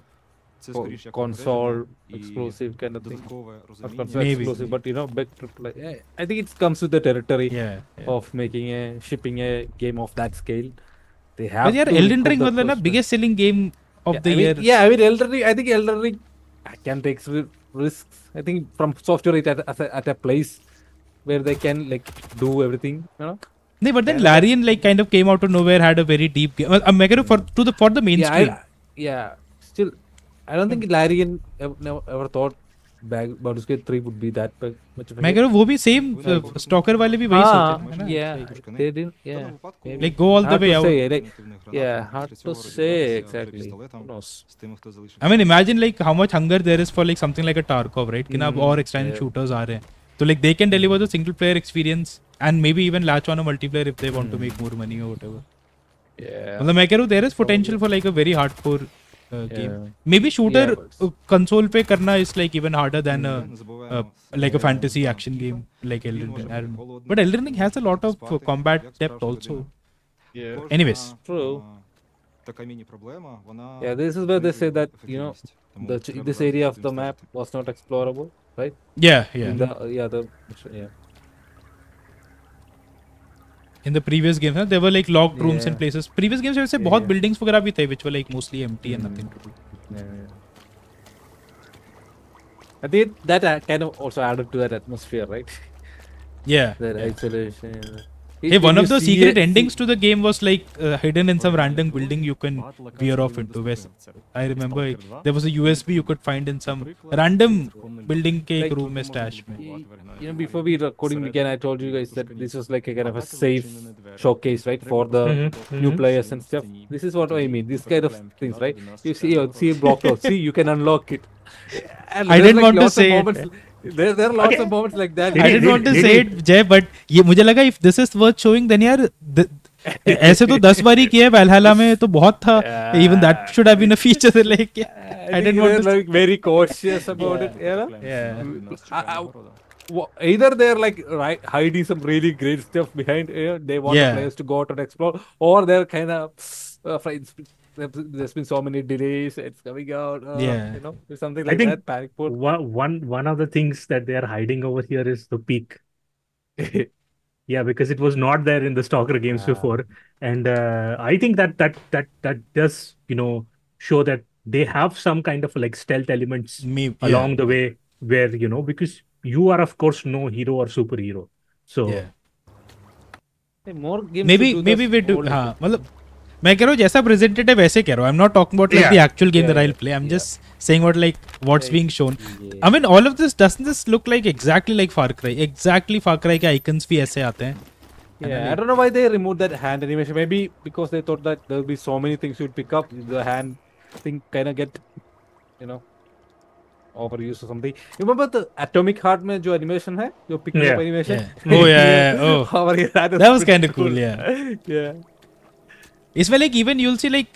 Це скоріше як console попередження і exclusive kind of thing. додаткове Not розуміння. console Maybe. exclusive, but you know, big AAA. Yeah, I think it comes with the territory Yeah. of making shipping a game of that scale. they have But yeah, to Elden improve Ring the was the first one. biggest selling game of the year. Yeah, I mean Elden Ring. I think Elden Ring can take risks. I think from software it at a place where they can like do everything. You know. No, but then Kind of Larian like kind of came out of nowhere, had a very deep game. Well, Meguro for the mainstream. Yeah. Still, I don't think Larian ever thought Baldur's Gate 3 would be that much of a hit. Meguro वो भी same Stalker वाले भी वही सोचे ना, है ना? Yeah, they didn't. Yeah. Maybe. Like go all the Hard way to out. say, like, yeah, hard to say exactly. Who knows? I mean, imagine like how much hunger there is for like something like a Tarkov, right? कि ना अब और extended shooters आ रहे हैं. So like they can deliver the single player experience and maybe even latch on a multiplayer if they want to make more money or whatever. Yeah. मतलब मैं कह रहा हूँ there is potential for like a very hardcore game. Maybe shooter Yeah, console पे करना is like even harder than like a fantasy action game like Elden Ring. I don't know. But Elden Ring has a lot of combat depth also. Yeah. Anyways. True. Така міні-проблема, вона... Yeah, this is where they say that, you know, this area of the map was not explorable, right? Yeah. In the previous games, there were like locked rooms in places. Previous games, वैसे बहुत buildings वगैरह भी थे, which were like mostly empty and nothing to do. I think that kind of also added to that atmosphere, right? Yeah. That isolation. Hey, one of the secret endings to the game was like hidden in some random building you can veer off into. I remember there was a USB you could find in some random building के एक room में stash में. You know, before we recording began, I told you guys that this was like a kind of a safe showcase, right, for the new players and stuff. This is what I mean. This kind of things, right? You see a block out. See, you can unlock it. And I didn't like want to say it. There are lots of moments like that. I didn't want to say it, Jay, but ये मुझे लगा if this is worth showing, then यार ऐसे तो 10 बार ही किया है Valhalla में तो बहुत था. Even that should have been a feature. Like I didn't want to like very cautious about it. You know? Yeah. Either they're like hiding some really great stuff behind. They want the players to go out and explore, or they're kind of afraid. There's been so many delays. It's coming out. You know, something like that. Panic mode. One of the things that they are hiding over here is the peak. Yeah, because it was not there in the Stalker games before, and I think that does show that they have some kind of like stealth elements along the way where because you are of course no hero or superhero, so more games maybe we do. हाँ मतलब मैं कह रहा हूँ जैसा presented है वैसे कह रहा हूँ. I'm not talking about like the actual game that I'll play. I'm just saying what like what's being shown. I mean all of this doesn't this look like exactly like Far Cry? Exactly Far Cry के icons भी ऐसे आते हैं. Yeah, I don't know why they removed that hand animation. Maybe because they thought that there'll be so many things you'd pick up. The hand thing kind of get overused or something. You remember the Atomic Heart में जो animation है, जो pick up animation? Oh yeah. Oh. That was kind of cool. Yeah. इसमें like even you'll see like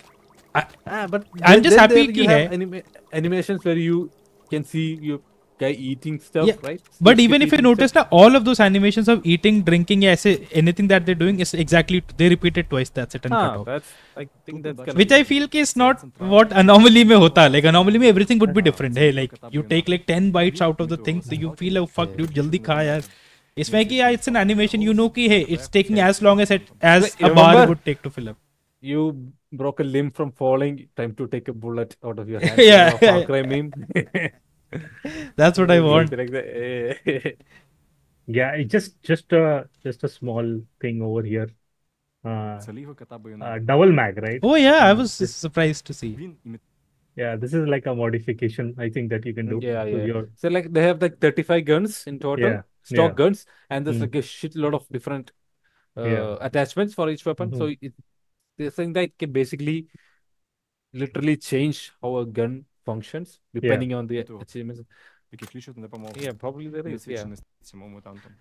but I'm just happy कि है animations where you can see your guy eating stuff, right? But even if you notice now all of those animations of eating, drinking, ऐसे anything that they're doing is exactly they repeat it twice. That's it and cut off. That's I think that's which I feel is not what Anomaly में होता. Like Anomaly में everything would be different. Hey, like you take like 10 bites out of the thing, so you feel like fuck dude जल्दी खा यार. इसमें कि it's an animation, you know कि hey it's taking as long as a bar would take to fill up. You broke a limb from falling. Time to take a bullet out of your hand. Yeah. Far meme. That's what I want. Yeah, it's just a small thing over here. Double mag, right? Oh yeah, I was surprised to see. Yeah, this is like a modification I think that you can do. Yeah. So like they have like 35 guns in total, stock guns, and there's like a shitload of different attachments for each weapon. So they're saying that it can basically literally change how a gun functions depending on the achievements. Yeah, probably there is. Yeah.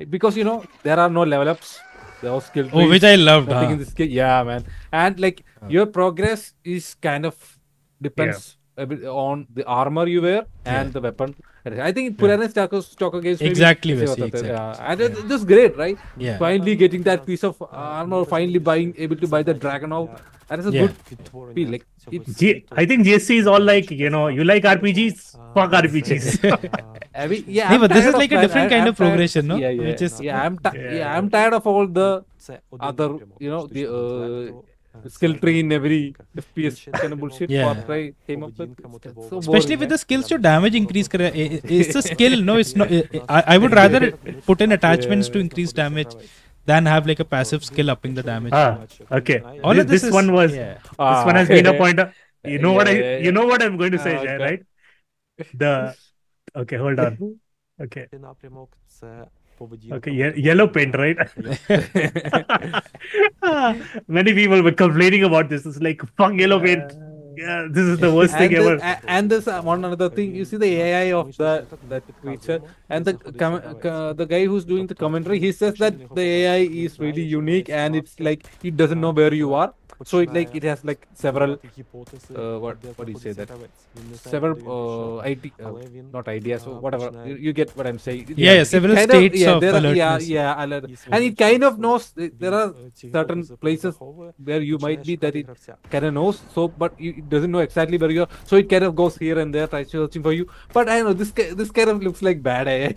Because there are no level ups. They're all skill trees. Oh, which I loved. In this game. Yeah, man. And like your progress is kind of depends a bit on the armor you wear and the weapon. I think Purana Stalker games exactly. And it was great, right? Yeah. Finally getting that piece of armor, finally able to buy the dragon out. That is a good feel. Like I think GSC is all like, you like RPGs, fuck RPGs. But this is like a different kind of progression, no? I'm tired of all the other, skill tree in every FPS kind of bullshit Yeah. Far Cry came up with. It's so Especially boring, with man. the skills to damage increase. It's a skill. No, it's not. I would rather put in attachments to increase damage than have like a passive skill upping the damage. Okay. All of This is, one was yeah. this one has been a point. You know what Yeah. you know what I'm going to say, Ah, Jay, okay. right? The okay, hold on. Okay. Okay, yellow paint, right? Many people were complaining about this. It's like fuck yellow paint. Yeah, this is the worst thing ever. And there's one another thing. You see the AI of that creature, and the guy who's doing the commentary. He says that the AI is really unique, and it's like it doesn't know where you are. So it has like several what do you say that several not ideas or whatever you get what I'm saying. Yeah, several Kind states of there are- alertness. alert. And it kind of knows there are certain places where you might be that it kind of knows. So but it doesn't know exactly where you are. So it kind of goes here and there, tries searching for you. But I know this kind of looks like bad AI.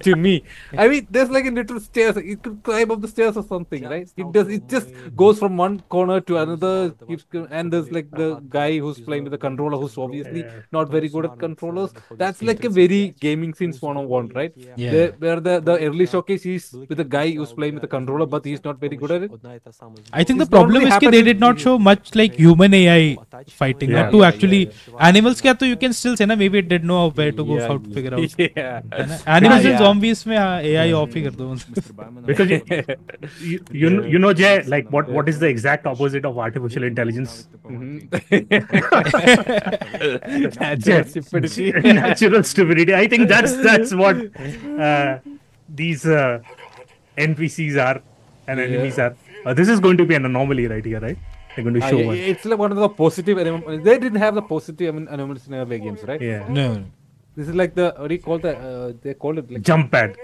To me, I mean, there's like a little stairs. It could climb up the stairs or something, right? It just goes from one corner to another. And there's like the guy who's playing with the controller, who's obviously not very good at controllers. That's like a very gaming scenes 101, right? Yeah. Where the early showcase is with a guy who's playing with the controller, but he's not very good at it. I think the It's problem normally is that happen they in- did not show much like human AI fighting. Yeah. Not to actually animals kya to you can still say na maybe it did know where to go, how to figure out. Yeah. है ना? Animals and Yeah. zombies में हाँ AI off ही कर दो. Because you know, Jay, like what is the exact opposite of artificial intelligence? Natural stupidity. Natural stupidity. I think that's what these NPCs are and enemies are. This is going to be an anomaly right here, right? They're going to show one. It's like one of the positive they didn't have the positive anomalies in earlier games, right? Yeah. No. This is like the what do you call that? They call it like Jump pad.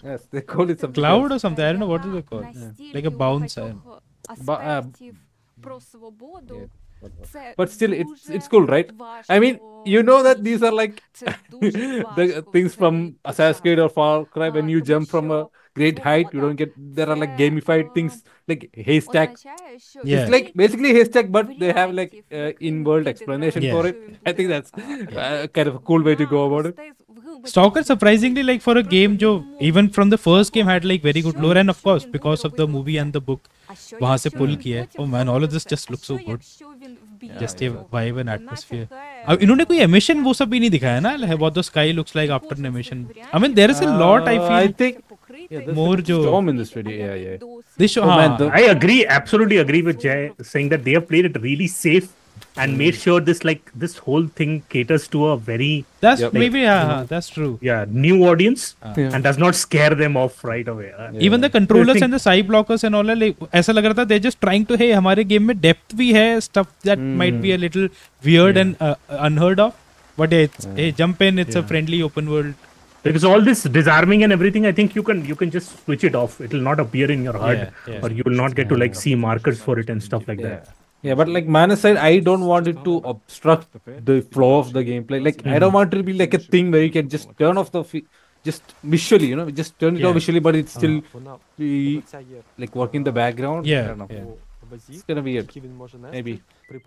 yes, they call it something Cloud else. or something. I don't know what is it called. Like a bounce. Аспектів про свободу. Yeah. Це But still, дуже it's cool, right? I mean, важко you know that these are like Це дуже the важко things в from цей Assassin's Creed or час. Far Cry when you Тому jump from a що great height, you свобода don't get. There are like це, gamified things like haystack. означає, що Yeah. It's like basically haystack, but they have like варіантів, in-world які explanation ти for знаєш, it. що він I think буде, that's kind of a cool way to go about it. Stalker surprisingly like for a game जो even from the first game had like very good lore and of course because of the movie and the book वहाँ से pull किया है. Oh man, all of this just looks so good. Just a vibe and atmosphere. अब इन्होंने कोई emission वो सब भी नहीं दिखाया ना like what the sky looks like after an emission. I mean there is a lot I I feel think there's more like a जो storm in this video. Yeah. they show Oh, man, हाँ, the- I agree, absolutely agree with Jay saying that they have played it really safe and made sure this whole thing caters to a very that's Yep. maybe that's true. new audience Yeah. and does not scare them off right away. Even the controllers think- and the side blockers and all like ऐसा लग रहा था they're just trying to hey हमारे game में depth भी है stuff that might be a little weird and unheard of but yeah, it's, hey jump in it's a friendly open world. Because all this disarming and everything, I think you can just switch it off. It will not appear in your HUD, Yeah. or you will not get to like see markers for it and stuff like that. Yeah, but like Manas said, I don't want it to obstruct the flow of the gameplay. Like I don't want it to be like a thing where you can just turn off the just visually, just turn it off visually, but it's still be like work in the background. I don't know. It's gonna be it. Maybe.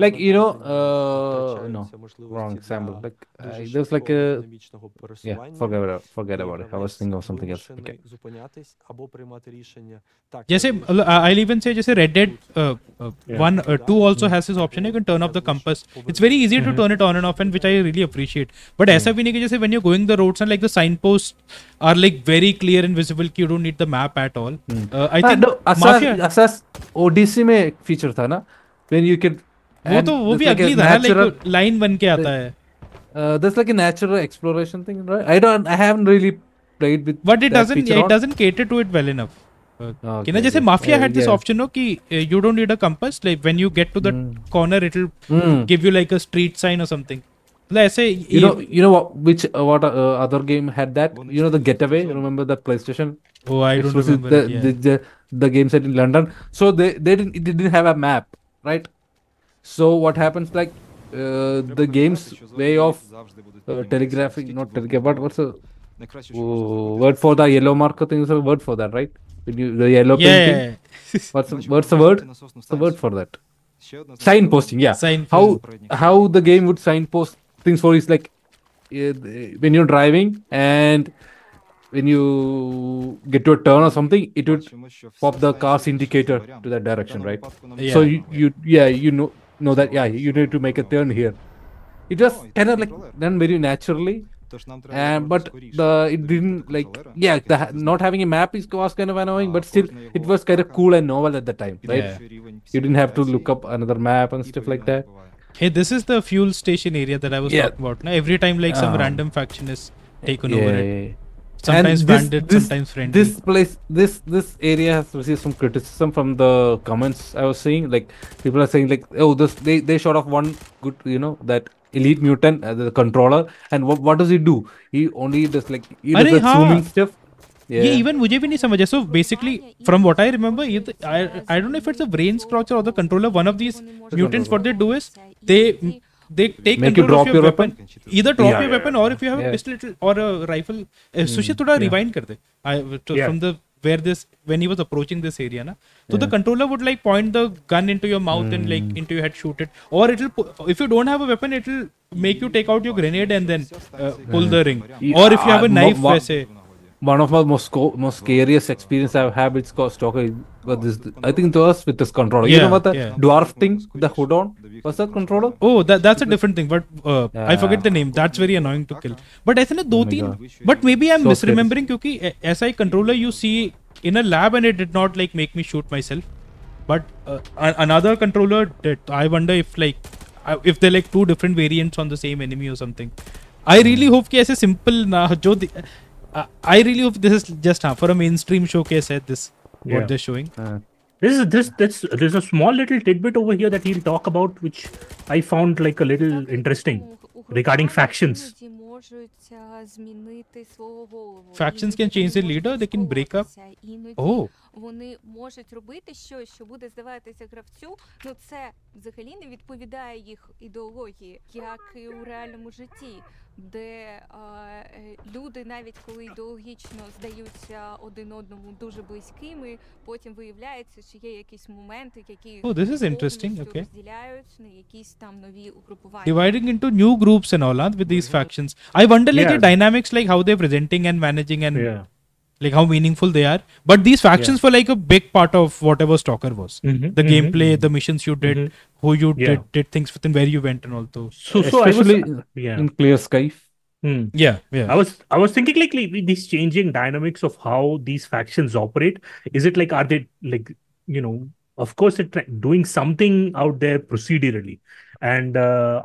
Like no, wrong example. Like there's like a forget about it. I was thinking of something else. Okay. जैसे I'll even say जैसे Red Dead 2 also has this option you can turn off the compass. It's very easy to turn it on and off and which I really appreciate. But ऐसा भी नहीं कि जैसे when you're going the roads and like the signposts are like very clear and visible कि you don't need the map at all. I think Mafia Assassin's Odyssey में एक feature था ना when you could. वो तो वो भी अगली था ना like line बन के आता है. There's like a natural exploration thing, right? I haven't really played with. But it that doesn't feature it on. doesn't cater to it well enough. कि ना Okay, जैसे okay. Mafia had this Yeah. option no कि you don't need a compass like when you get to the corner it'll give you like a street sign or something. मतलब ऐसे You know what other game had that? You know the Getaway. Remember that PlayStation? oh I don't exclusive, remember it, yeah. the game set in London. So they didn't have a map, right? So what happens like the game's way of telegraphing, not telegraph, but what's the word for the yellow marker thing? Is a word for that, right? When you, the yellow Yeah, painting. yeah, yeah. what's the word? What's the word for that? Signposting, yeah. Signposting. How the game would signpost things for is like when you're driving and when you get to a turn or something, it would pop the car's indicator to that direction, right? Yeah. So you know that you need to make a turn here. It was kind of like done very naturally, but it didn't like not having a map was kind of annoying, but still it was kind of cool and novel at the time, right? Yeah. You didn't have to look up another map and stuff like that. Hey, this is the fuel station area that I was Yeah. talking about. Now, every time like some random faction is taken over it. Yeah. Sometimes And this- bandit, this- sometimes friendly. This place, this area has received some criticism from the comments I was seeing. Like people are saying, like, oh, they shot off one good, that elite mutant, the controller, and what does he do? He only does like Arey, that हाँ. zooming stuff. ये even मुझे भी नहीं समझ है. So basically, from what I remember, I don't know if it's a brain scratcher or the controller. One of these mutants, what they do is they take Make you control drop of your your weapon. Either drop Yeah. your weapon, or if you have a Yeah. pistol or a rifle. Sushi थोड़ा rewind कर दे. Yeah. From the when he was approaching this area, na. So the controller would like point the gun into your mouth and like into your head, shoot it. Or if you don't have a weapon, it'll make you take out your grenade and then pull the ring. Or if you have a knife, वैसे. One of my most scariest experience I've had with Stalker was this. I think it was with this controller. You Yeah, know what the yeah. dwarf thing, the hood on? Was that controller? Oh, that's a different thing. But I forget the name. That's very annoying to kill. But ऐसे ना दो तीन. But maybe I'm So scary. misremembering क्योंकि ऐसा ही controller you see in a lab and it did not like make me shoot myself. But another controller did. I wonder if if they're like two different variants on the same enemy or something. I really hope कि ऐसे simple ना जो I really hope this is just for a mainstream showcase this Yeah. what they're showing. There's a small little tidbit over here that he'll talk about, which I found like a little interesting regarding factions. Factions can change their leader, they can break up. Oh. Вони можуть робити щось, що буде здаватися гравцю. Ну це взагалі не відповідає їх ідеології, як і у реальному житті, де люди, навіть коли ідеологічно здаються один одному дуже близькими, потім виявляється, що є якісь моменти, які Oh, this is interesting, повністю okay. розділяють на якісь там нові угрупування. Dividing into new groups and all with these factions. I wonder like Yeah. the dynamics, like how they're presenting and managing and Yeah. like how meaningful they are. But these factions were like a big part of whatever Stalker was. The gameplay, the missions you did, who you Yeah. did things with, and where you went and all those. So Especially yeah. in Clear Sky. Yeah, yeah. I was thinking like with these changing dynamics of how these factions operate. Is it like, are they like, of course they're doing something out there procedurally, and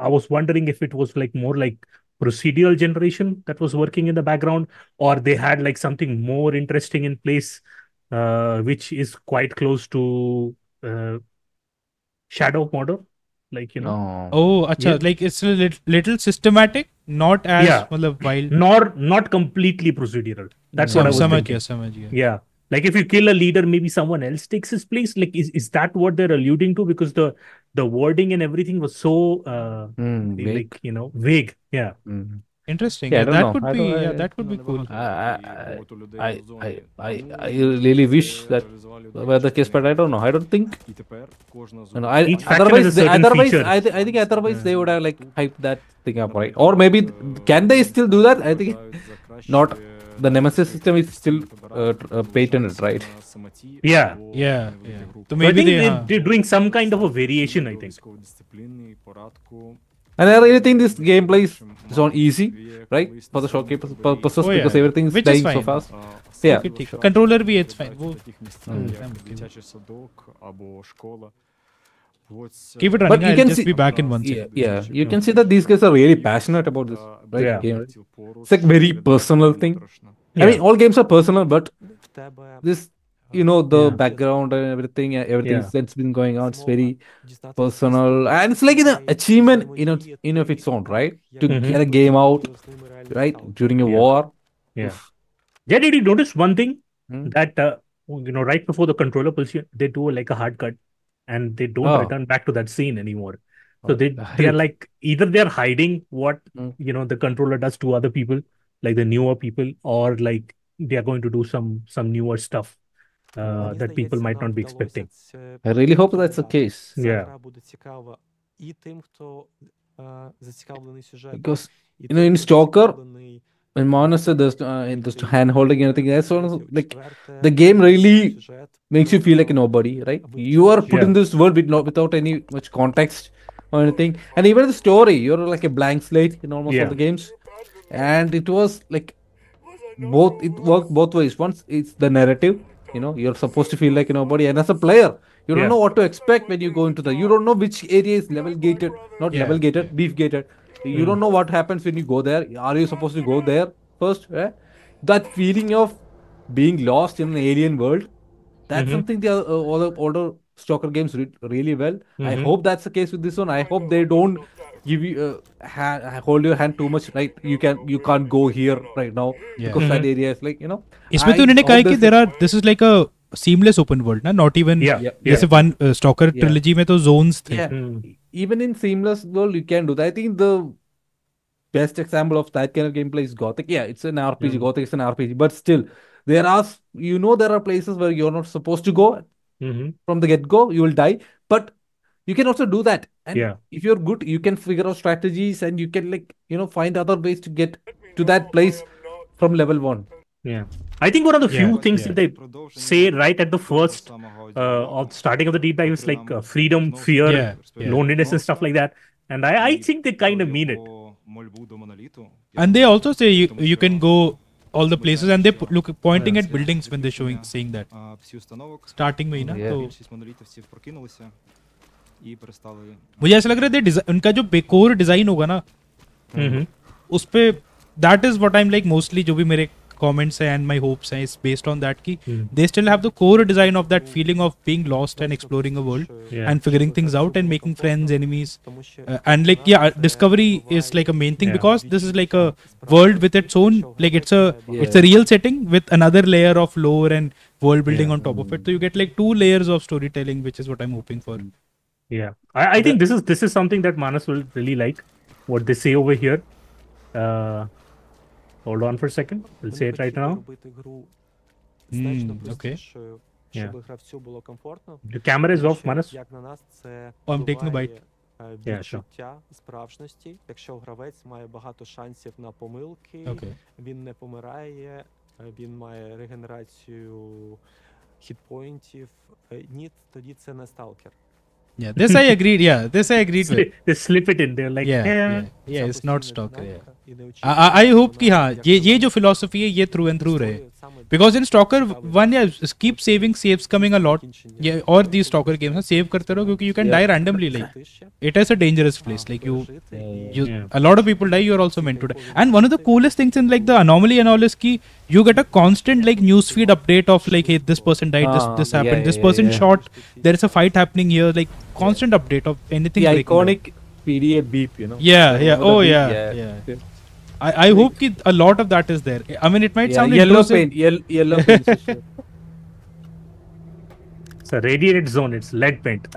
I was wondering if it was like more like procedural generation that was working in the background, or they had like something more interesting in place, which is quite close to shadow model, like Oh, acha, Yeah. like it's a little systematic, not as Yeah. wild. not completely procedural. That's what I was thinking. समझ गया. Yeah. Like if you kill a leader, maybe someone else takes his place. Like is that what they're alluding to? Because the wording and everything was so Vague. like vague. Yeah. Interesting. Yeah, I Yeah, don't that know. could I be. don't- Yeah, that could be cool. I really wish that were the case, but I don't know. I don't think. І тепер кожна з Each faction has a certain feature. I think otherwise they would have like hyped that thing up, right? Or maybe can they still do that? I think not. The Nemesis system is still patented, right? Yeah. Yeah, yeah. So So I maybe think they. they're doing some kind of a variation, I think. дисципліни, порадку. And I really think this gameplay is on easy, right? For the showcase purposes, Oh, yeah. because everything is Which is dying so fine. fast. Yeah. Okay, ठीक है. Controller भी it's fine. वो Таких місцях, як I'm okay. дитячий садок або школа. Ось, keep it But running. you I'll can just see- be back in 1 second. Yeah, you can see that these guys are really passionate about this, right? Yeah. Game. It's like very personal thing. I mean, all games are personal, but this, the background and everything that's been going on, it's very personal, and it's like an achievement in of its own, right? To get a game out, right, during a war. Yeah. Yeah, did you notice one thing? Hmm? That right before the controller pulls you, they do like a hard cut, and they don't Oh. return back to that scene anymore. So Oh, they are like either they're hiding what Hmm. the controller does to other people, like the newer people, or like they are going to do some newer stuff. that people might not be expecting. I really hope that's the case. Yeah. Because in Stalker, when Mona said there's hand holding anything, that's one of like the game really makes you feel like a nobody, right? You are put in this world without any much context or anything, and even the story, you're like a blank slate in almost all the games, and it was like both. It worked both ways. Once it's the narrative, you're supposed to feel like a nobody, and as a player, you don't know what to expect when you go into you don't know which area is level gated, not level gated, beef gated. You don't know what happens when you go there. Are you supposed to go there first? That feeling of being lost in an alien world, that's something the all the older Stalker games really well. I hope that's the case with this one. I hope they don't give you hold your hand too much. Right, you can't go here right now because that area is like इसमें तो उन्होंने कहा कि this is like a seamless open world, ना? Not even जैसे one Stalker trilogy में तो zones थे. Even in seamless world you can do that. I think the best example of that kind of gameplay is Gothic. Yeah, it's an RPG. Gothic is an RPG, but still there are places where you're not supposed to go from the get-go. You will die, but you can also do that. And if you're good, you can figure out strategies and you can find other ways to get to that place from level 1. Yeah, I think one of the few things that they say right at the first of starting of the deep dive is like freedom, fear, loneliness and stuff like that. And I think they kind of mean it. And they also say you can go all the places, and they pointing at buildings when they're saying that. Starting में ही ना तो मुझे ऐसा लग रहा है उनका जो core डिजाइन होगा ना उस पे that is what I'm like mostly जो भी मेरे comments and my hopes is based on that ki they still have the core design of that feeling of being lost and exploring a world and figuring things out and making friends, enemies, and like discovery is like a main thing because this is like a world with its own, like it's a real setting with another layer of lore and world building on top of it, so you get like 2 layers of storytelling, which is what I'm hoping for. I think this is something that Manas will really like, what they say over here. Hold on for a second. We'll say it right now. Okay. Yeah. The camera is off, Manas. Oh, I'm taking a bite. Yeah, sure. Справжності, якщо гравець має багато шансів на помилки, він не помирає, він має регенерацію хітпоінтів. Ні, тоді це не сталкер. Yeah, this I agreed. Yeah, this I agreed with. They slip it in there, like yeah, it's not Stalker. I hope कि हाँ ये जो philosophy है ये through and through रहे. Because in Stalker 1 keep saving saves coming a lot. Yeah, or these Stalker games save करते रहो क्योंकि you can die randomly, like it is a dangerous place, like you a lot of people die, you are also meant to die. And one of the coolest things in like the anomaly and all is कि you get a constant like newsfeed update of like, hey, this person died, this happened, this person shot, there is a fight happening here, like constant update of anything. The iconic PDA beep, I hope that a lot of that is there. I mean, it might sound yellow paint, yellow paint. It's a radiated zone. It's lead paint.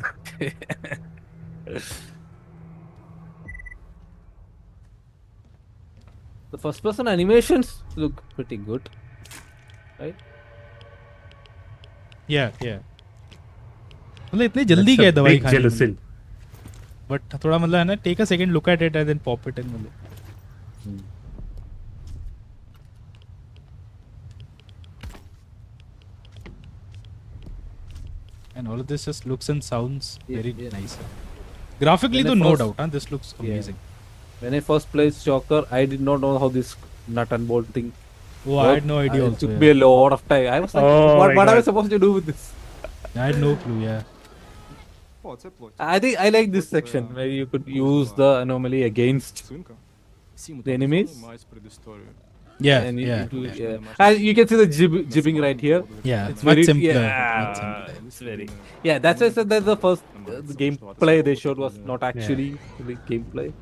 The first-person animations look pretty good, right? Yeah. मतलब इतने जल्दी गए दवाई खाने में. But थोड़ा मतलब है ना, take a second look at it and then pop it in मतलब. And all of this just looks and sounds very nice. Graphically, though, no doubt, this looks amazing. When I first played Stalker, I did not know how this nut and bolt thing. I had no idea. It took me a lot of time. I was like, what am I supposed to do with this? I had no clue. I think I like this section where you could use the anomaly against the enemies. Yeah. And you can see the jibbing right here. Yeah, it's very simpler. It's very. Yeah, that's why I said that the first the gameplay they showed was not actually the gameplay.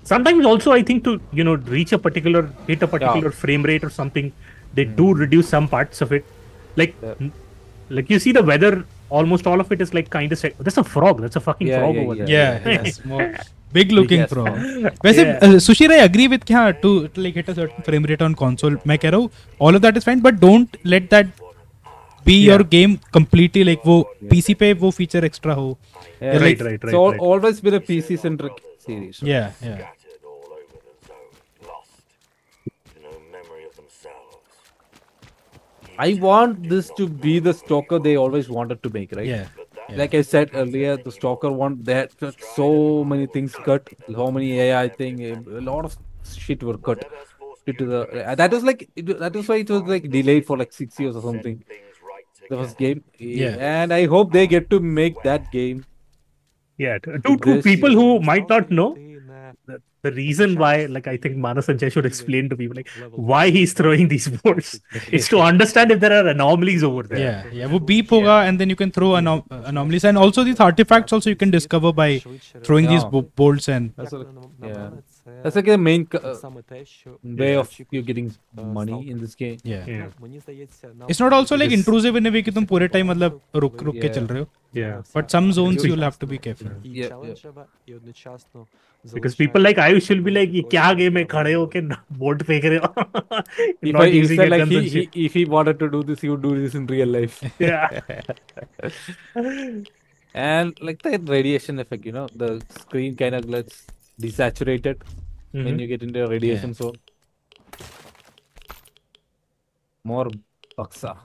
Sometimes also I think to hit a particular frame rate or something, they do reduce some parts of it. Like you see the weather, almost all of it is like kind of set. That's a frog. That's a fucking frog over there. Yeah. Big looking Big ass pro. pro. वैसे Yeah. Sushir, I agree with क्या to like hit a certain frame rate on console. मैं कह रहा हूँ all of that is fine, but don't let that be your Yeah. game completely like वो PC पे वो feature extra हो. Yeah, Right, right, It's right, right. always been a PC centric series. Yeah, yeah. I want this to be the Stalker they always wanted to make, right? Yeah. Like I said earlier, the Stalker one, they had so many things cut, so many AI thing, a lot of shit were cut. Due to the that was like that was why it was like delayed for like 6 years or something. The first game, Yeah. and I hope they get to make that game. Yeah, to this- people who might not know, Ти не the reason why, like, I think Manas Sanjay should explain to people, like, why he's throwing these boards. It's to understand if there are anomalies over there. Yeah, yeah. वो beep होगा and then you can throw anomalies, and also these artifacts also you can discover by throwing these Yeah. bolts and That's Як like, на yeah. мене, це That's like the main саме те, що way of очікують, you getting money Stalker. in this game. yeah. Yeah. Мені здається, It's not also like Because- intrusive in a way कि तुम पूरे time मतलब रुक के Yeah. चल रहे हो. Yeah. But some zones you'll have to be careful. І Yeah, челенджеве, і одночасно Because people like I will be like, ये क्या game है खड़े होके बोर्ड फेंक रहे हो? If Not he using said your like guns and shit. if he wanted to do this, he would do this in real life. Yeah. And like that radiation effect, you know, the screen kind of gets desaturated when Mhm. you get into a radiation zone. More baksa.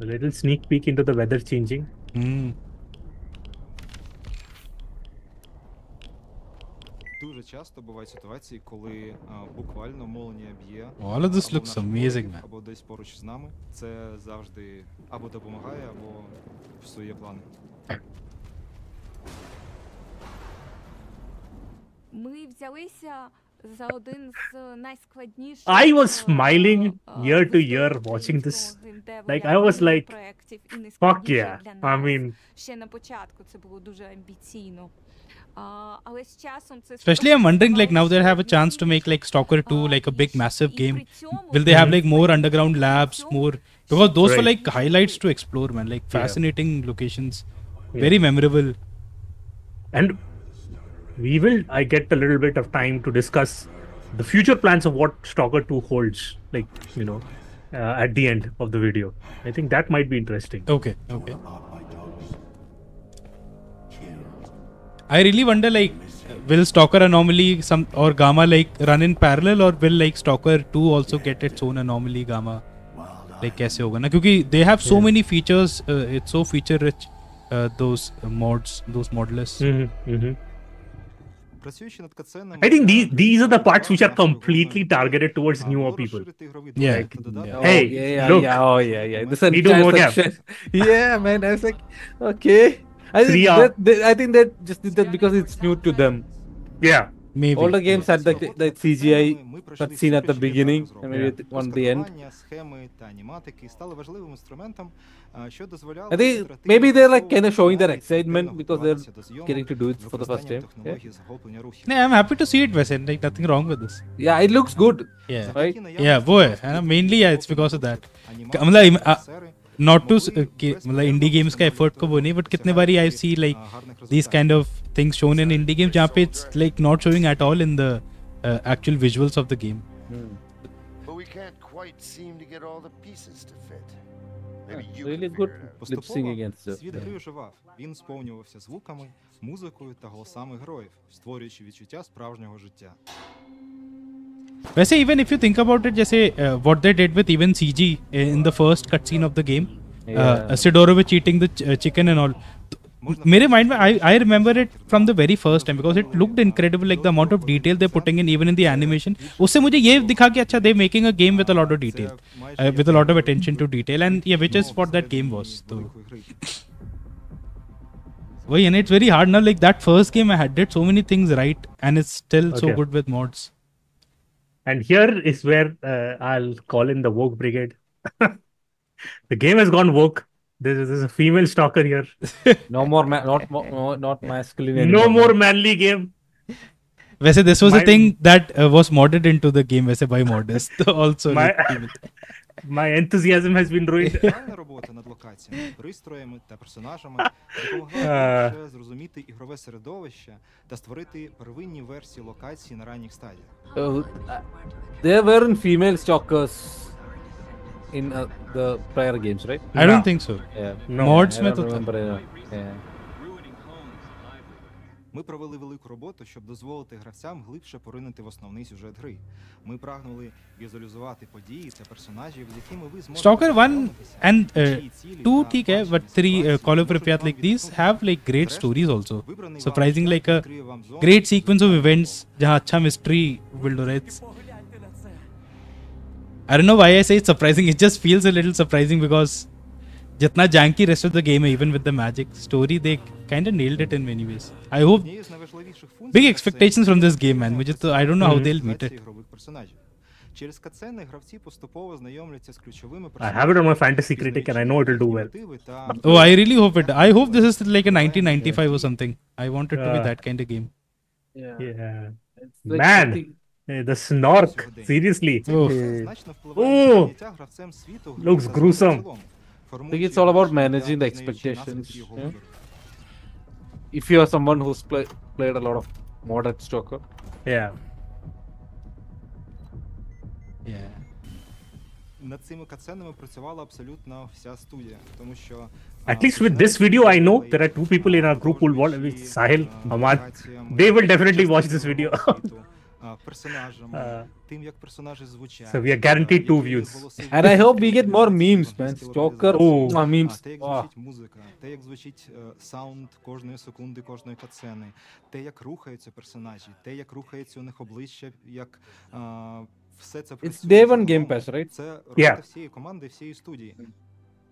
A little sneak peek into the weather changing. Hmm. Дуже часто бувають ситуації, коли буквально молнія б'є. All of this або в looks наших amazing, ворогів, man. Або десь поруч з нами. Це завжди або допомагає, або псує плани. Ми взялися за один з найскладніших. I was smiling year to year watching this. Like, I was like, fuck yeah. I mean, ще на початку це було дуже амбіційно. Але з часом це Especially I'm wondering like now they have a chance to make like Stalker 2 like a big massive game. Will they have like more underground labs, more because those were Right. like highlights to explore, man. Like fascinating locations, Yeah. very memorable. and we will, I get a little bit of time to discuss the future plans of what Stalker 2 holds, like, you know, at the end of the video. I think that might be interesting. Okay, okay. I really wonder like will Stalker Anomaly some or Gamma like run in parallel, or will like Stalker 2 also get its own Anomaly Gamma? Like कैसे होगा ना, क्योंकि they have so many features, it's so feature rich, those mods, those modless. Працюючи над катсценами, I think these are the parts which are completely targeted towards newer people. Yeah. Hey, look. Yeah. This is We do more gap. Yeah, man. I was like, okay. I think 3 hour. I think they just did that because it's new to them. Yeah. Maybe. All the games had the CGI cutscene at the beginning and maybe on the end. Схеми та аніматики стали важливим інструментом, що дозволяло I think maybe they're like kind of showing their excitement because they're getting to do it for the first time. Yeah, Yeah, I'm happy to see it, Wesen. Like nothing wrong with this. yeah it looks good, Yeah. right? Yeah, वो है. Mainly yeah, it's because of that. मतलब not to मतलब indie games का effort को वो नहीं, but कितने बारी I see like these kind of things shown in indie games जहाँ पे it's like not showing at all in the actual visuals of the game. But we can't quite seem to get all the pieces to fit. Maybe you Really can good figure it out. lip syncing and stuff. Світ гри оживав. Він сповнювався звуками, музикою та голосами героїв, створюючи відчуття справжнього життя. वैसे even if you think about it, जैसे what they did with even CG in the first cutscene of the game, Sidorowicz eating the chicken and all. मेरे mind में I remember it from the very first time because it looked incredible, like the amount of detail they're putting in even in the animation. उससे मुझे ये दिखा कि अच्छा they're making a game with a lot of detail, with a lot of attention to detail, and yeah, which is what that game was. तो वही, and it's very hard now. Like that first game I had did so many things right, and it's still so Okay. good with mods. And here is where I'll call in the woke brigade. The game has gone woke. There's a female stalker here. No more not masculine No anymore. more manly game. वैसे this was a My- thing that was modded into the game वैसे by modders. तो also My, like, My enthusiasm has been ruined. Детальна робота над локаціями, пристроями та персонажами допомогла глибше зрозуміти ігрове середовище та створити первинні версії локацій на ранніх стадіях. There weren't female stalkers in the prior games, right? I don't think so. Yeah. No. Mods I में don't तो था. remember. Yeah. Ми провели велику роботу, щоб дозволити гравцям глибше поринути в основний сюжет гри. Ми прагнули візуалізувати події та персонажів, з якими ви зможете Stalker 1 познайомитися, and чиї цілі 2 та ठीक है, бачення but 3 ситуації Call of можуть Pripyat вам like these відгукнутися. have like great Зрештою, stories also. вибраний Surprising вами like шлях a відкриє вам зону, great що sequence of звичайно events जहाँ अच्छा mystery build हो रहा है. I don't know why I say it's surprising. It just feels a little surprising because जितना janky rest of the game है, even with the magic story, they kind of nailed it in many ways. I hope однією з найважливіших функцій big це expectations from this game, man. मुझे तो I don't know how they'll meet it. ігрових персонажів. Через катсцени гравці поступово знайомляться з ключовими I have it on my fantasy critic and I know it'll do well. Oh, I really hope it. I hope this is like a 1995 or something. I want it to be that kind of game. Yeah. It's like Man, something- the snork. Seriously. Oh, looks gruesome. I think it's all about managing the expectations. Yeah? If you are someone who's played a lot of modern Stalker, Yeah. Yeah. Над цими катсценами працювала абсолютно вся студія, тому що At least with this video, I know there are 2 people in our group who will watch. Sahil, Ahmad. They will definitely watch this video. персонажами, тим, як персонажі звучать. So we are guaranteed 2 views. and I hope we get more memes, man. Stalker, memes. Те, як Oh. звучить музика, те, як звучить саунд кожної секунди, кожної катсцени, те, як рухаються персонажі, те, як рухається у них обличчя, як все це It's працює day one загалом. Game Pass, right? Це робота Yeah. всієї команди, всієї студії.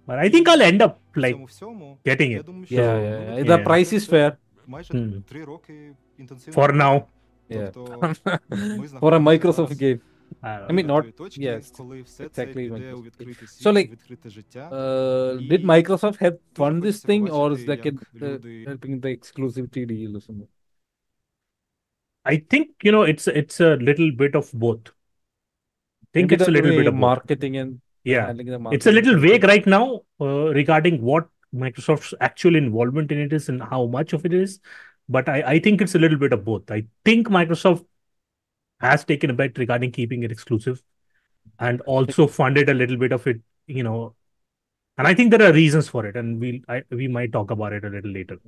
But I think I'll end up В like цьому всьому, getting я it. думаю, Yeah. ну, The price is fair. майже Hmm. 3 роки інтенсивно. for now. Yeah. Тобто, ми For a знаходимося Microsoft зараз game. I I mean, на not тої точки, yes, коли все exactly це when піде у it's- відкритий світ, So, like, відкрите життя. Did Microsoft help Дуже fund this хочеться thing, or is побачити, like як it люди helping the exclusivity deal or something? I think it's a little bit of both. I think Maybe it's a the little bit of both. marketing and Yeah. handling the It's a little marketing. vague right now regarding what Microsoft's actual involvement in it is and how much of it is. But I think it's a little bit of both. I think Microsoft has taken a bet regarding keeping it exclusive and also funded a little bit of it, and I think there are reasons for it, and we might talk about it a little later.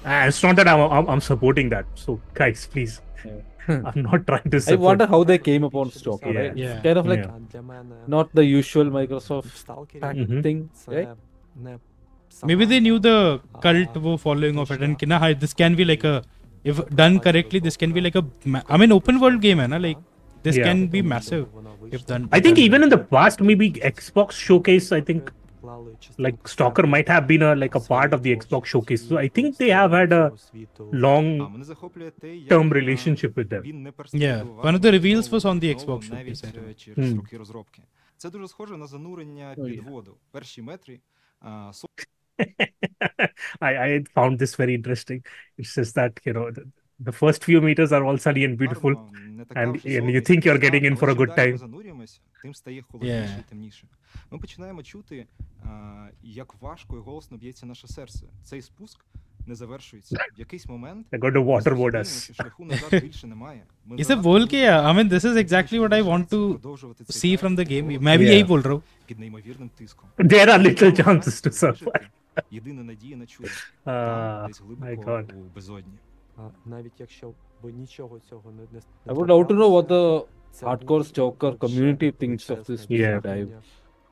And it's not that I'm supporting that. So guys, please, I'm not trying to I support. wonder how they came upon Stalker, Yeah. right? It's Yeah. kind of like Yeah. Для мене not the usual Microsoft в Stalker Mhm. thing, right? це не Maybe they knew the cult wo following of it and कि ना हाँ, this can be like a, if done correctly, this can be like a I mean open world game है ना, like this Yeah. can be massive if done. I think even in the past, maybe Xbox showcase, I think like Stalker might have been like a part of the Xbox showcase. So I think they have had a long мене захоплює те, як term relationship with them. він не Yeah, one of the reveals was on the Xbox showcase, I навіть think. через Hmm. роки розробки. Це дуже схоже на занурення Oh, yeah. під воду. Перші метри I found this very interesting. It's just that the first few meters are all sunny and beautiful, гарно, не така and вже you think you're getting in але for a чим good далі ми time. занурюємось, тим стає холодніше Yeah. і темніше. Ми починаємо чути, як важко і голосно б'ється наше серце. Цей спуск не завершується. В якийсь момент They're going to ми waterboard зрозуміємо, us. що шляху назад більше немає. Ми इसे занадто बोल के глибоко. I mean this is exactly what I want to Продовжувати цей see шлях from the game. і मैं भी Yeah. यही बोल रहा हूँ. під неймовірним тиском. There are little Цього chances to шансу survive. вижити – єдина надія на чудо. Там, десь My глибоко God. у безодні. навіть якщо б нічого цього не I would love to know what the це hardcore був Stalker community thinks of this Yeah. dive.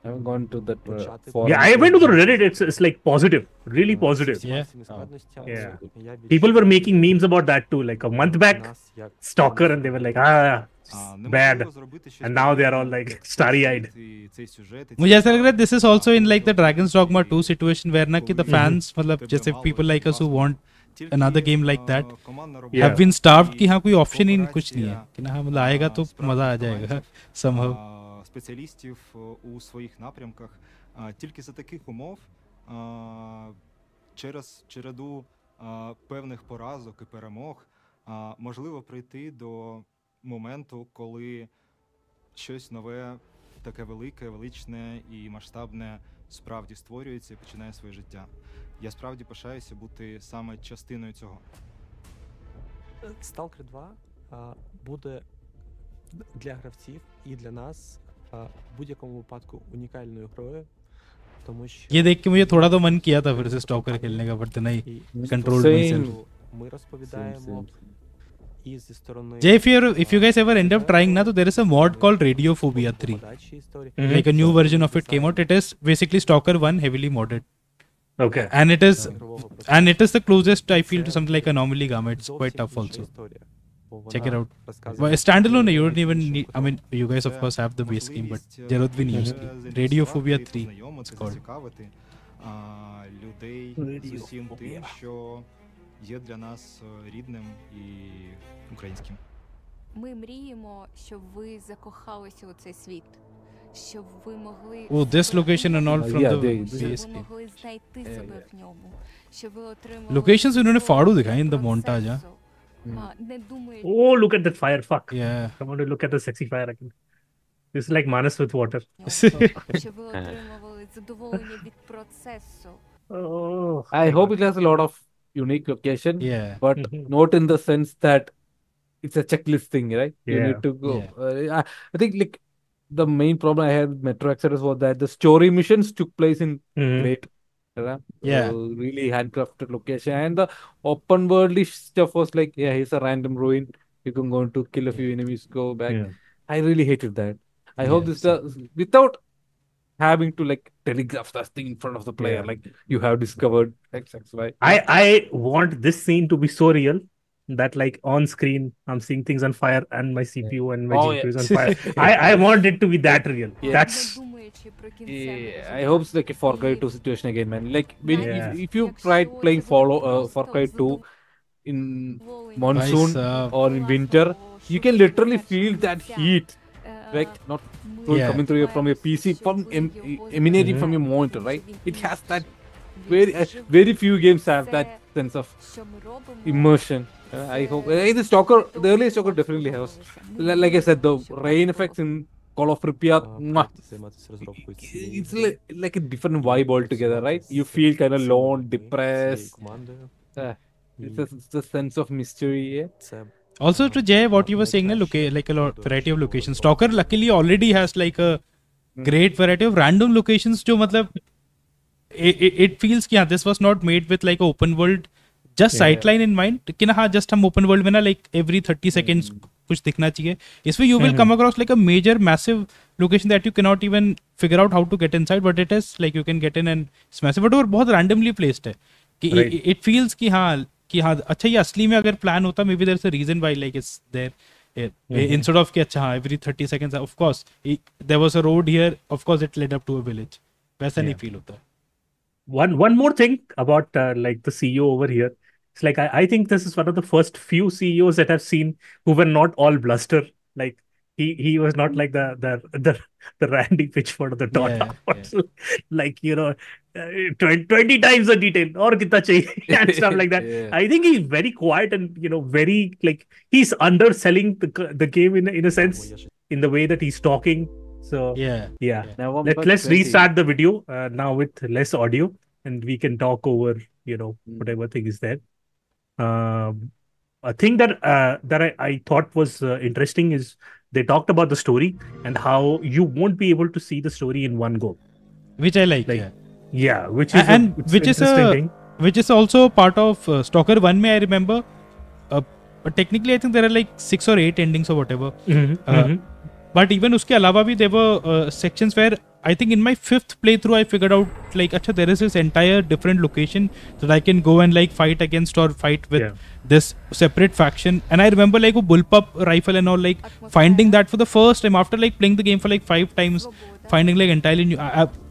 I haven't gone to that Почати forum. Yeah, I went to the Reddit. It's like positive, really positive. Yeah. Yeah. People were making memes about that too. Like a month back, Stalker, and they were like, it's bad. And now they are all like starry-eyed. मुझे ऐसा लग रहा है this is also in like the Dragon's Dogma 2 situation where ना कि the fans मतलब जैसे people like us who want another game like that Yeah. have been starved कि हाँ कोई option ही कुछ नहीं है कि ना हाँ मतलब आएगा तो मजा आ जाएगा somehow. Спеціалістів у своїх напрямках. Тільки за таких умов через череду певних поразок і перемог можливо прийти до моменту, коли щось нове, таке велике, величне і масштабне справді створюється і починає своє життя. Я справді пишаюся бути саме частиною цього. Stalker 2 буде для гравців і для нас в будь-якому випадку унікальною грою, тому що ये देख के मुझे थोड़ा तो मन किया था फिर से स्टॉकर खेलने का, but नहीं controlled myself. ми розповідаємо і зі сторони Jay, if you guys ever end up trying na, so there is a mod called Radiophobia 3. подачі історії. Like a new version of it came out. It is basically Stalker 1 heavily modded. Okay. And it is the closest I feel to something like Anomaly Gamma. It's quite tough also. Check it out. But standalone, you don't even need, I mean, you guys of course have the base game, but Jarod bhi nahi uski. Radiophobia 3 it's called. Зацікавити людей з усім тим, що є для нас рідним і українським. Ми мріємо, щоб ви закохалися у цей світ, щоб ви могли Oh, this location and all from the this base щоб ви game. могли знайти себе в ньому, щоб ви отримали Locations उन्होंने फाड़ू दिखाए in the montage, huh? не думаючи, Oh, look at that fire! Fuck. Yeah. I want to look at the sexy fire again. This is like Manas with water. щоб ви отримували задоволення від процесу. Oh. I hope it has a lot of unique location, Yeah. but not in the sense that it's a checklist thing, right? You Yeah. need to go. I think like the main problem I had with Metro Exodus was that the story missions took place in great, Yeah. really handcrafted location, and the open worldly stuff was like, yeah, here's a random ruin. You can go to kill a few enemies, go back. Yeah. I really hated that. I hope this does without having to like telegraph that thing in front of the player, Yeah. like you have discovered X, X, Y. I want this scene to be so real that like on screen I'm seeing things on fire and my CPU and my GPU is on fire. I want it to be that real. Yeah. That's Не думаючи про кінцевий Yeah, I hope it's like a Far Cry 2 situation again, man. Like when Yeah. if you tried playing Far Cry 2 in monsoon Nice, or in winter, you can literally feel that heat, right? Not Yeah. coming through from your PC, from emanating from your monitor, right? It has that very few games have that sense of що ми робимо. immersion. I hope the Stalker, the earliest Stalker definitely has. Like I said, the rain effects in Call of Pripyat, mwah, займатися розробкою цієї it's like a different vibe altogether, right? You feel kind of alone, depressed. командою. It's a sense of mystery. Yeah. Це Also to Jay, what you were saying, like a lot variety of locations. Stalker luckily already has like a great variety of random locations. जो मतलब it feels कि हाँ, this was not made with like a open world just sightline in mind. कि ना हाँ, just हम open world में ना like every 30 seconds कुछ दिखना चाहिए. इसमें you will come across like a major massive location that you cannot even figure out how to get inside, but it is like you can get in and it's massive. But वो बहुत randomly placed है. कि it feels कि हाँ अच्छा ये असली में अगर प्लान होता maybe there's a reason why like it's there instead of कि अच्छा हाँ every 30 seconds of course there was a road here, of course it led up to a village. वैसा नहीं feel होता. one more thing about like the CEO over here. It's like I think this is one of the first few CEOs that I've seen who were not all bluster. Like he was not like the Randy Pitchford of the Dota. Like 20 times the detail or kitna chahiye and stuff like that. I think he's very quiet and very like he's underselling the game in a sense in the way that he's talking. So yeah. Let's restart the video now with less audio and we can talk over whatever thing is there. A thing that I thought was interesting is they talked about the story and how you won't be able to see the story in one go, which I like. Yeah, which is which is also part of Stalker 1 mein I remember but technically I think there are like 6 or 8 endings or whatever. But even uske alawa bhi there were sections where I think in my 5th playthrough I figured out like acha there is this entire different location that I can go and like fight against or fight with this separate faction. And I remember like a bullpup rifle and all, like finding that for the first time after like playing the game for like 5 times, finding like entirely new.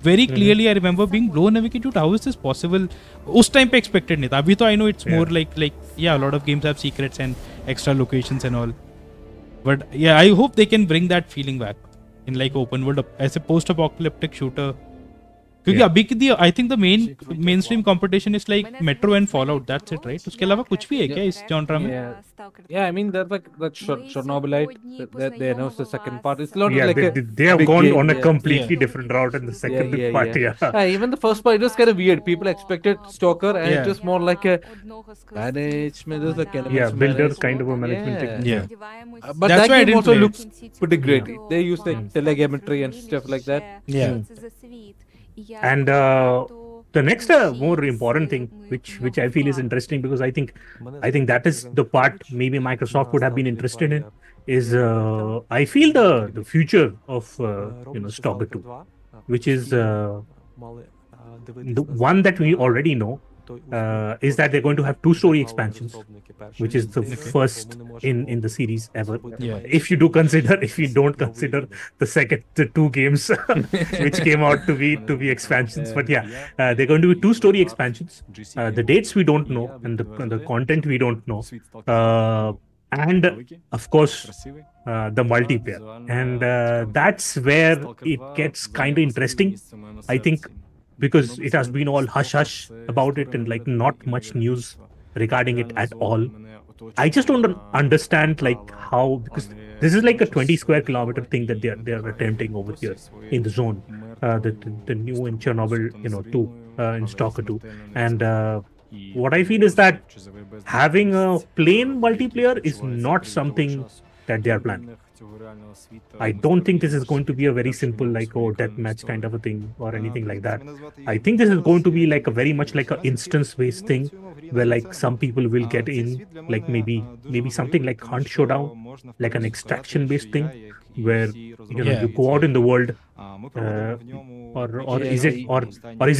Very clearly I remember being blown away. Dude, how is this possible? Us time pe expected nahi tha. Abhi to I know it's more like yeah, a lot of games have secrets and extra locations and all. But yeah, I hope they can bring that feeling back in like open world as a post-apocalyptic shooter क्योंकि अभी की I think the mainstream competition is like Metro and Fallout. That's it, right? उसके अलावा कुछ भी है क्या इस genre में? Yeah, I mean there's like that Chernobylite that they announced the second part. It's not like they have big gone game, on a completely different route in the second part. Even the first part, it was kind of weird. People expected Stalker, and it was more like a management. There's like builders kind of a management technique. Yeah. But That's that why I game didn't also play it. looks pretty great. They use like telemetry and stuff like that. Yeah. And the next more important thing, which I feel is interesting, because I think that is the part maybe Microsoft would have been interested in, is I feel the future of Stalker 2, which is the one that we already know, is that they're going to have 2 story expansions, which is the first in the series ever. Yeah. If you don't consider the 2 games which came out to be expansions, but they're going to be 2 story expansions. The dates we don't know, and the content we don't know, and of course the multiplayer, and that's where it gets kind of interesting, I think, because it has been all hush hush about it and like not much news regarding it at all. I just don't understand like how, because this is like a 20 square kilometer thing that they are attempting over here in the zone, the new in Chernobyl 2 in Stalker 2, and what I feel is that having a plain multiplayer is not something that they are planning. I don't think this is going to be a very simple deathmatch kind of a thing or anything like that. I think this is going to be like a very much like an instance-based thing, where like some people will get in, like maybe something like Hunt Showdown, like an extraction-based thing, where you go out in the world, or is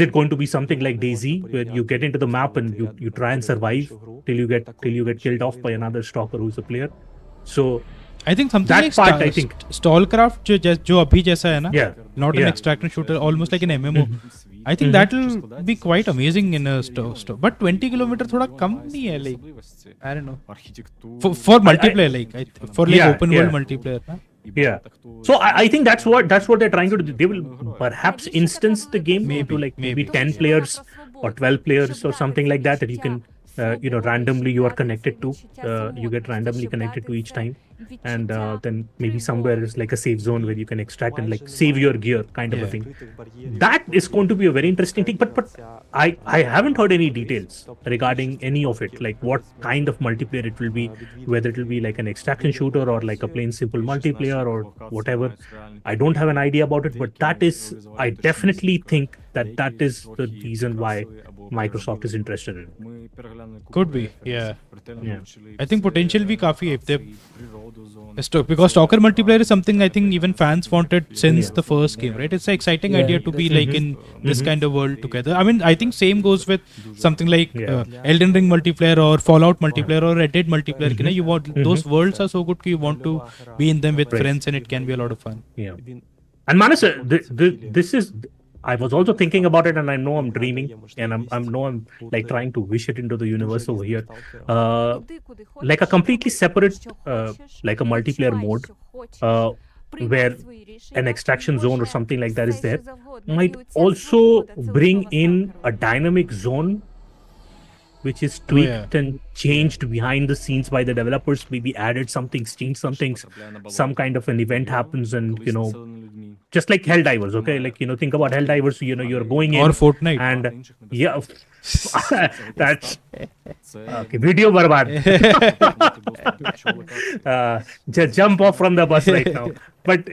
it going to be something like DayZ, where you get into the map and you try and survive till you get killed off by another stalker who's a player. So I think something that like part, I think Stalkercraft जो अभी जैसा है ना, not an extraction shooter, almost like an MMO. I think that will be quite amazing in a but 20 kilometer थोड़ा कम नहीं है, like I don't know, for multiplayer, for open world multiplayer. Yeah. So I think that's what they're trying to do. They will perhaps instance the game into like maybe 10 players or 12 players or something like that you can randomly you are connected to. You get randomly connected to each time, and then maybe somewhere is like a safe zone where you can extract and like save your gear kind of a thing. That is going to be a very interesting thing. But I haven't heard any details regarding any of it, like what kind of multiplayer it will be, whether it will be like an extraction shooter or like a plain simple multiplayer or whatever. I don't have an idea about it, but I definitely think that is the reason why Microsoft is interested in it. Could be, yeah. I think potential भी काफी है if they because Stalker multiplayer is something I think even fans wanted since the first game, right? It's an exciting idea to be like in this kind of world together. I mean, I think same goes with something like Elden Ring multiplayer or Fallout multiplayer or Red Dead multiplayer. You want those worlds are so good you want to be in them with friends, and it can be a lot of fun. Yeah. And Manas, this is. I was also thinking about it, and I know I'm dreaming, and I'm like trying to wish it into the universe over here. Like a completely separate, like a multiplayer mode, where an extraction zone or something like that is there, might also bring in a dynamic zone, which is tweaked and changed behind the scenes by the developers. Maybe added something, changed some things, some kind of an event happens, and just like Helldivers, okay? Like, think about Helldivers, you're going in. Or Fortnite. And, that's... Okay, video barbad. Just jump off from the bus right now. But,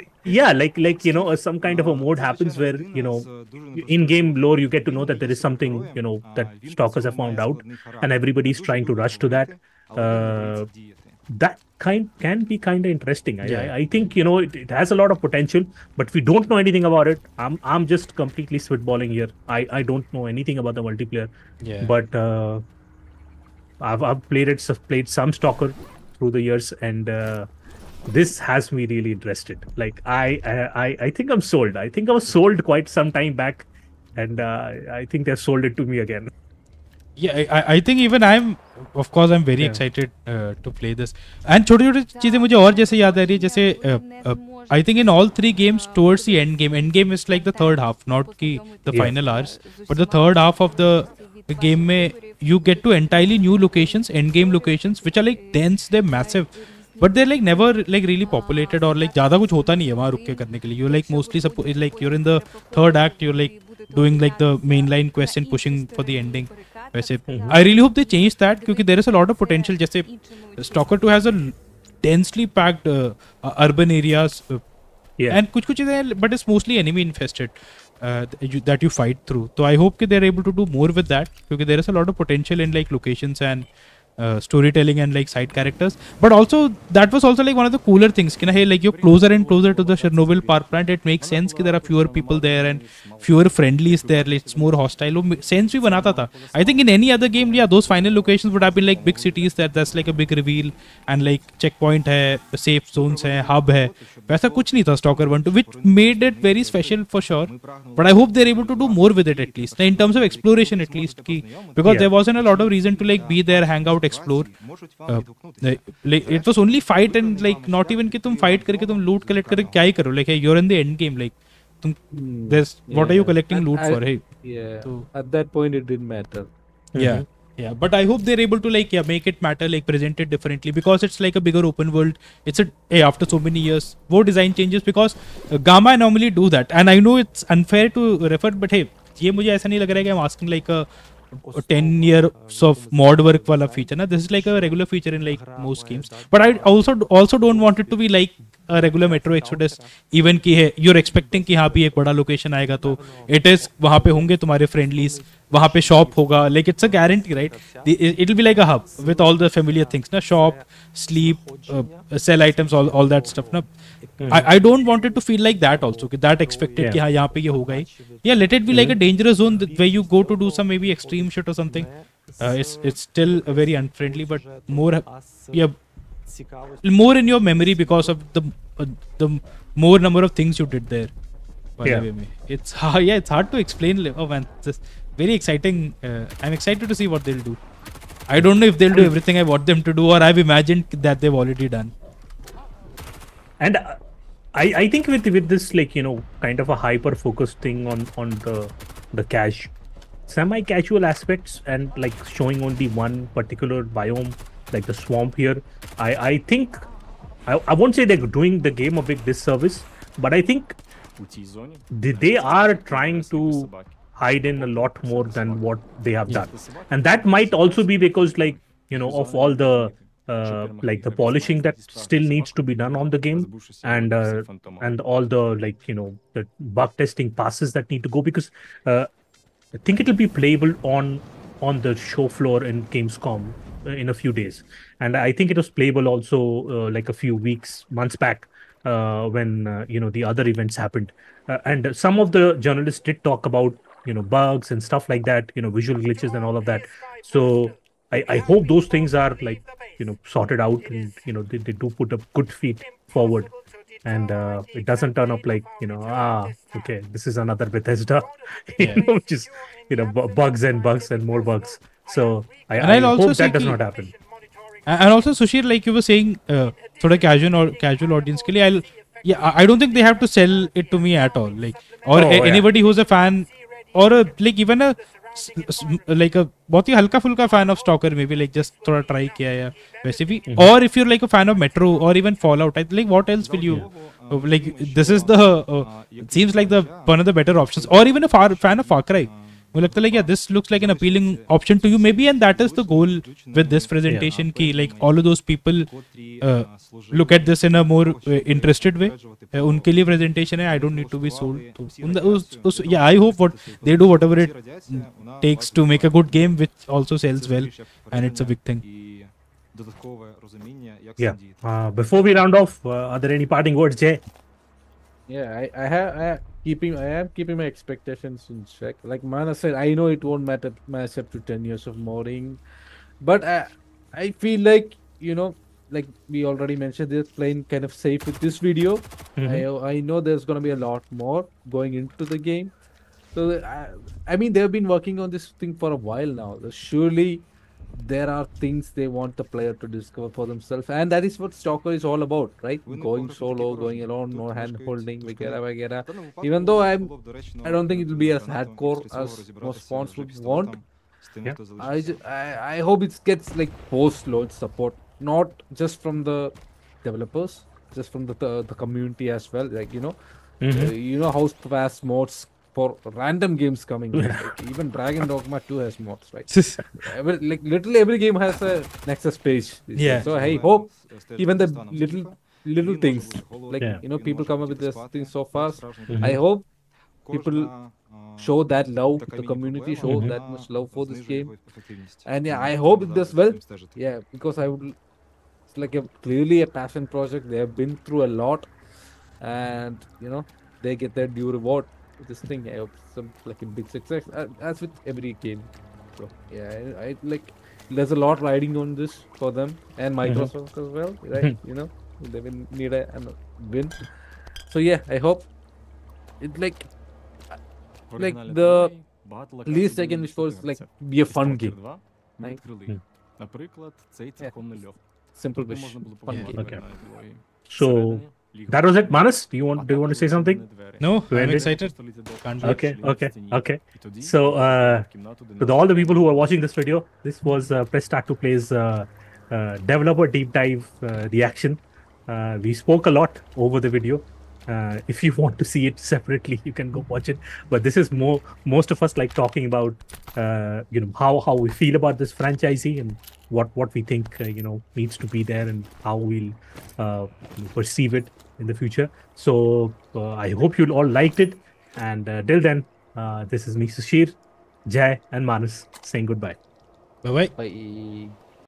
some kind of a mode happens where, in-game lore, you get to know that there is something, that stalkers have found out, and everybody's trying to rush to that. That can be kind of interesting. I think it has a lot of potential, but we don't know anything about it. I'm just completely spitballing here. I don't know anything about the multiplayer. But I've played some Stalker through the years, and this has me really interested. Like I think I'm sold. I think I was sold quite some time back, and I think they've sold it to me again. Yeah, I think even I'm very excited to play this. And छोटी-छोटी चीजें मुझे और जैसे याद आ रही है, जैसे I think in all three games towards the end game is like the third half, not the final hours, but the third half of the game mein you get to entirely new locations, end game locations, which are like dense, they're massive, but they're like never like really populated or like ज़्यादा कुछ होता नहीं है वहाँ रुक के करने के लिए. You're like mostly like you're in the third act, you're like doing like the mainline quest and pushing for the ending. वैसे I really hope they change that क्योंकि there is a lot of potential. जैसे Stalker 2 has a densely packed urban areas and कुछ चीजें, but it's mostly enemy infested that you fight through. So I hope that they're able to do more with that because there is a lot of potential in like locations and storytelling and like side characters. But also that was also like one of the cooler things. Hey, like you're closer and closer to the Chernobyl power plant. It makes sense that there are fewer people there and fewer friendlies there. Like, it's more hostile. Sense bhi banata tha. I think in any other game, yeah, those final locations would have been like big cities. That's like a big reveal and like checkpoint hai, safe zones hai, hub hai. वैसा कुछ नहीं था Stalker 1 2, which made it very special for sure. But I hope they're able to do more with it at least. In terms of exploration at least. Because there wasn't a lot of reason to like be there, hang out, explore. Like, it was only fight and like not even कि तुम fight करके तुम loot collect करके क्या ही करो. Like hey, you're in the end game. Like there's what are you collecting loot for? Hey. Yeah. So, at that point it didn't matter. Yeah. Yeah, but I hope they're able to like make it matter, like present it differently because it's like a bigger open world. It's after so many years, more design changes because Gamma normally do that, and I know it's unfair to refer, but hey, ये मुझे ऐसा नहीं लग रहा है कि I'm asking like a 10 years of mod work wala feature. Na? This is like a regular feature in like most games. But I also don't want it to be like a regular Metro Exodus. Even कि है you're expecting कि हाँ भी एक बड़ा location आएगा तो it is वहाँ पे होंगे तुम्हारे friendlies, वहाँ पे shop होगा. Like it's a guarantee, right? It will be like a hub with all the familiar things. Na? Shop, sleep, sell items, all that stuff. Na? I don't want it to feel like that also. That expected कि हाँ यहाँ पे ये होगा ही. Yeah, let it be like a dangerous zone where you go to do some maybe extreme shit or something. It's still very unfriendly, but more more in your memory because of the more number of things you did there. It's hard to explain. Oh man, it's very exciting. I'm excited to see what they'll do. I don't know if they'll do everything I want them to do, or I've imagined that they've already done. And I think with this like kind of a hyper focused thing on the semi-casual aspects and like showing only one particular biome like the swamp here, I think I won't say they're doing the game a big disservice, but I think they are trying to hide in a lot more than what they have done, and that might also be because like of all the like the polishing that still needs to be done on the game and all the like the bug testing passes that need to go, because I think it'll be playable on the show floor in Gamescom in a few days, and I think it was playable also like a few months back when the other events happened, and some of the journalists did talk about bugs and stuff like that, visual glitches and all of that. So I hope those things are like sorted out, and they do put a good feet forward, and it doesn't turn up like okay, this is another Bethesda, which is bugs and more bugs. So I hope that does not happen. And also Sushir, like you were saying, thoda casual audience ke liye, I don't think they have to sell it to me at all, like anybody who's a fan or like even a like a बहुत ही हल्का फुल्का fan of Stalker, maybe like just थोड़ा try किया या वैसे भी, or if you're like a fan of Metro or even Fallout, like what else will you like, this is the it seems like the one of the better options, or even a fan of Far Cry. मुझे लगता है like this looks like an appealing option to you maybe, and that is the goal with this presentation ki like all of those people look at this in a more interested way. उनके लिए presentation है, I don't need to be sold. Yeah, I hope they do whatever it takes to make a good game which also sells well, and it's a big thing. Yeah. Before we round off, are there any parting words, Jay? Yeah, I am keeping my expectations in check. Like Mana said, I know it won't match up to 10 years of modding, but I feel like like we already mentioned, they're playing kind of safe with this video. I know there's gonna be a lot more going into the game, so I mean they've been working on this thing for a while now. Surely there are things they want the player to discover for themselves, and that is what Stalker is all about, right? Going solo, going alone, no hand holding, vagera. Even though I don't think it will be as hardcore as most spawns would want. Yeah. I hope it gets like post-launch support, not just from the developers, just from the community as well. Like you know how fast mods for random games coming in. Like even Dragon Dogma 2 has mods, right? Literally every game has a Nexus page. Yeah. So I hope even the little things, like people come up with this thing so fast. I hope people show that love, the community show that much love for this game, and yeah, I hope it does well. Yeah, because it's like clearly a passion project. They have been through a lot, and they get their due reward with this thing. I hope some like a big success, as with every game. So yeah, I like there's a lot riding on this for them and Microsoft as well, right? They will need a win. So yeah, I hope it like the least I can wish for is like be a fun game. Right? Наприклад, цей цілком не льов. Simple wish. Fun game. Okay. So that was it. Manas, do you want to say something? No, To I'm end it? excited. Can't wait. Okay. So to all the people who are watching this video, this was Press Start to Play's developer deep dive reaction. We spoke a lot over the video. If you want to see it separately, you can go watch it. But this is most of us like talking about how we feel about this franchisee and what we think needs to be there and how we'll perceive it in the future. So I hope you all liked it. And till then, this is me, Sushir, Jai, and Manas saying goodbye. Bye bye. Bye.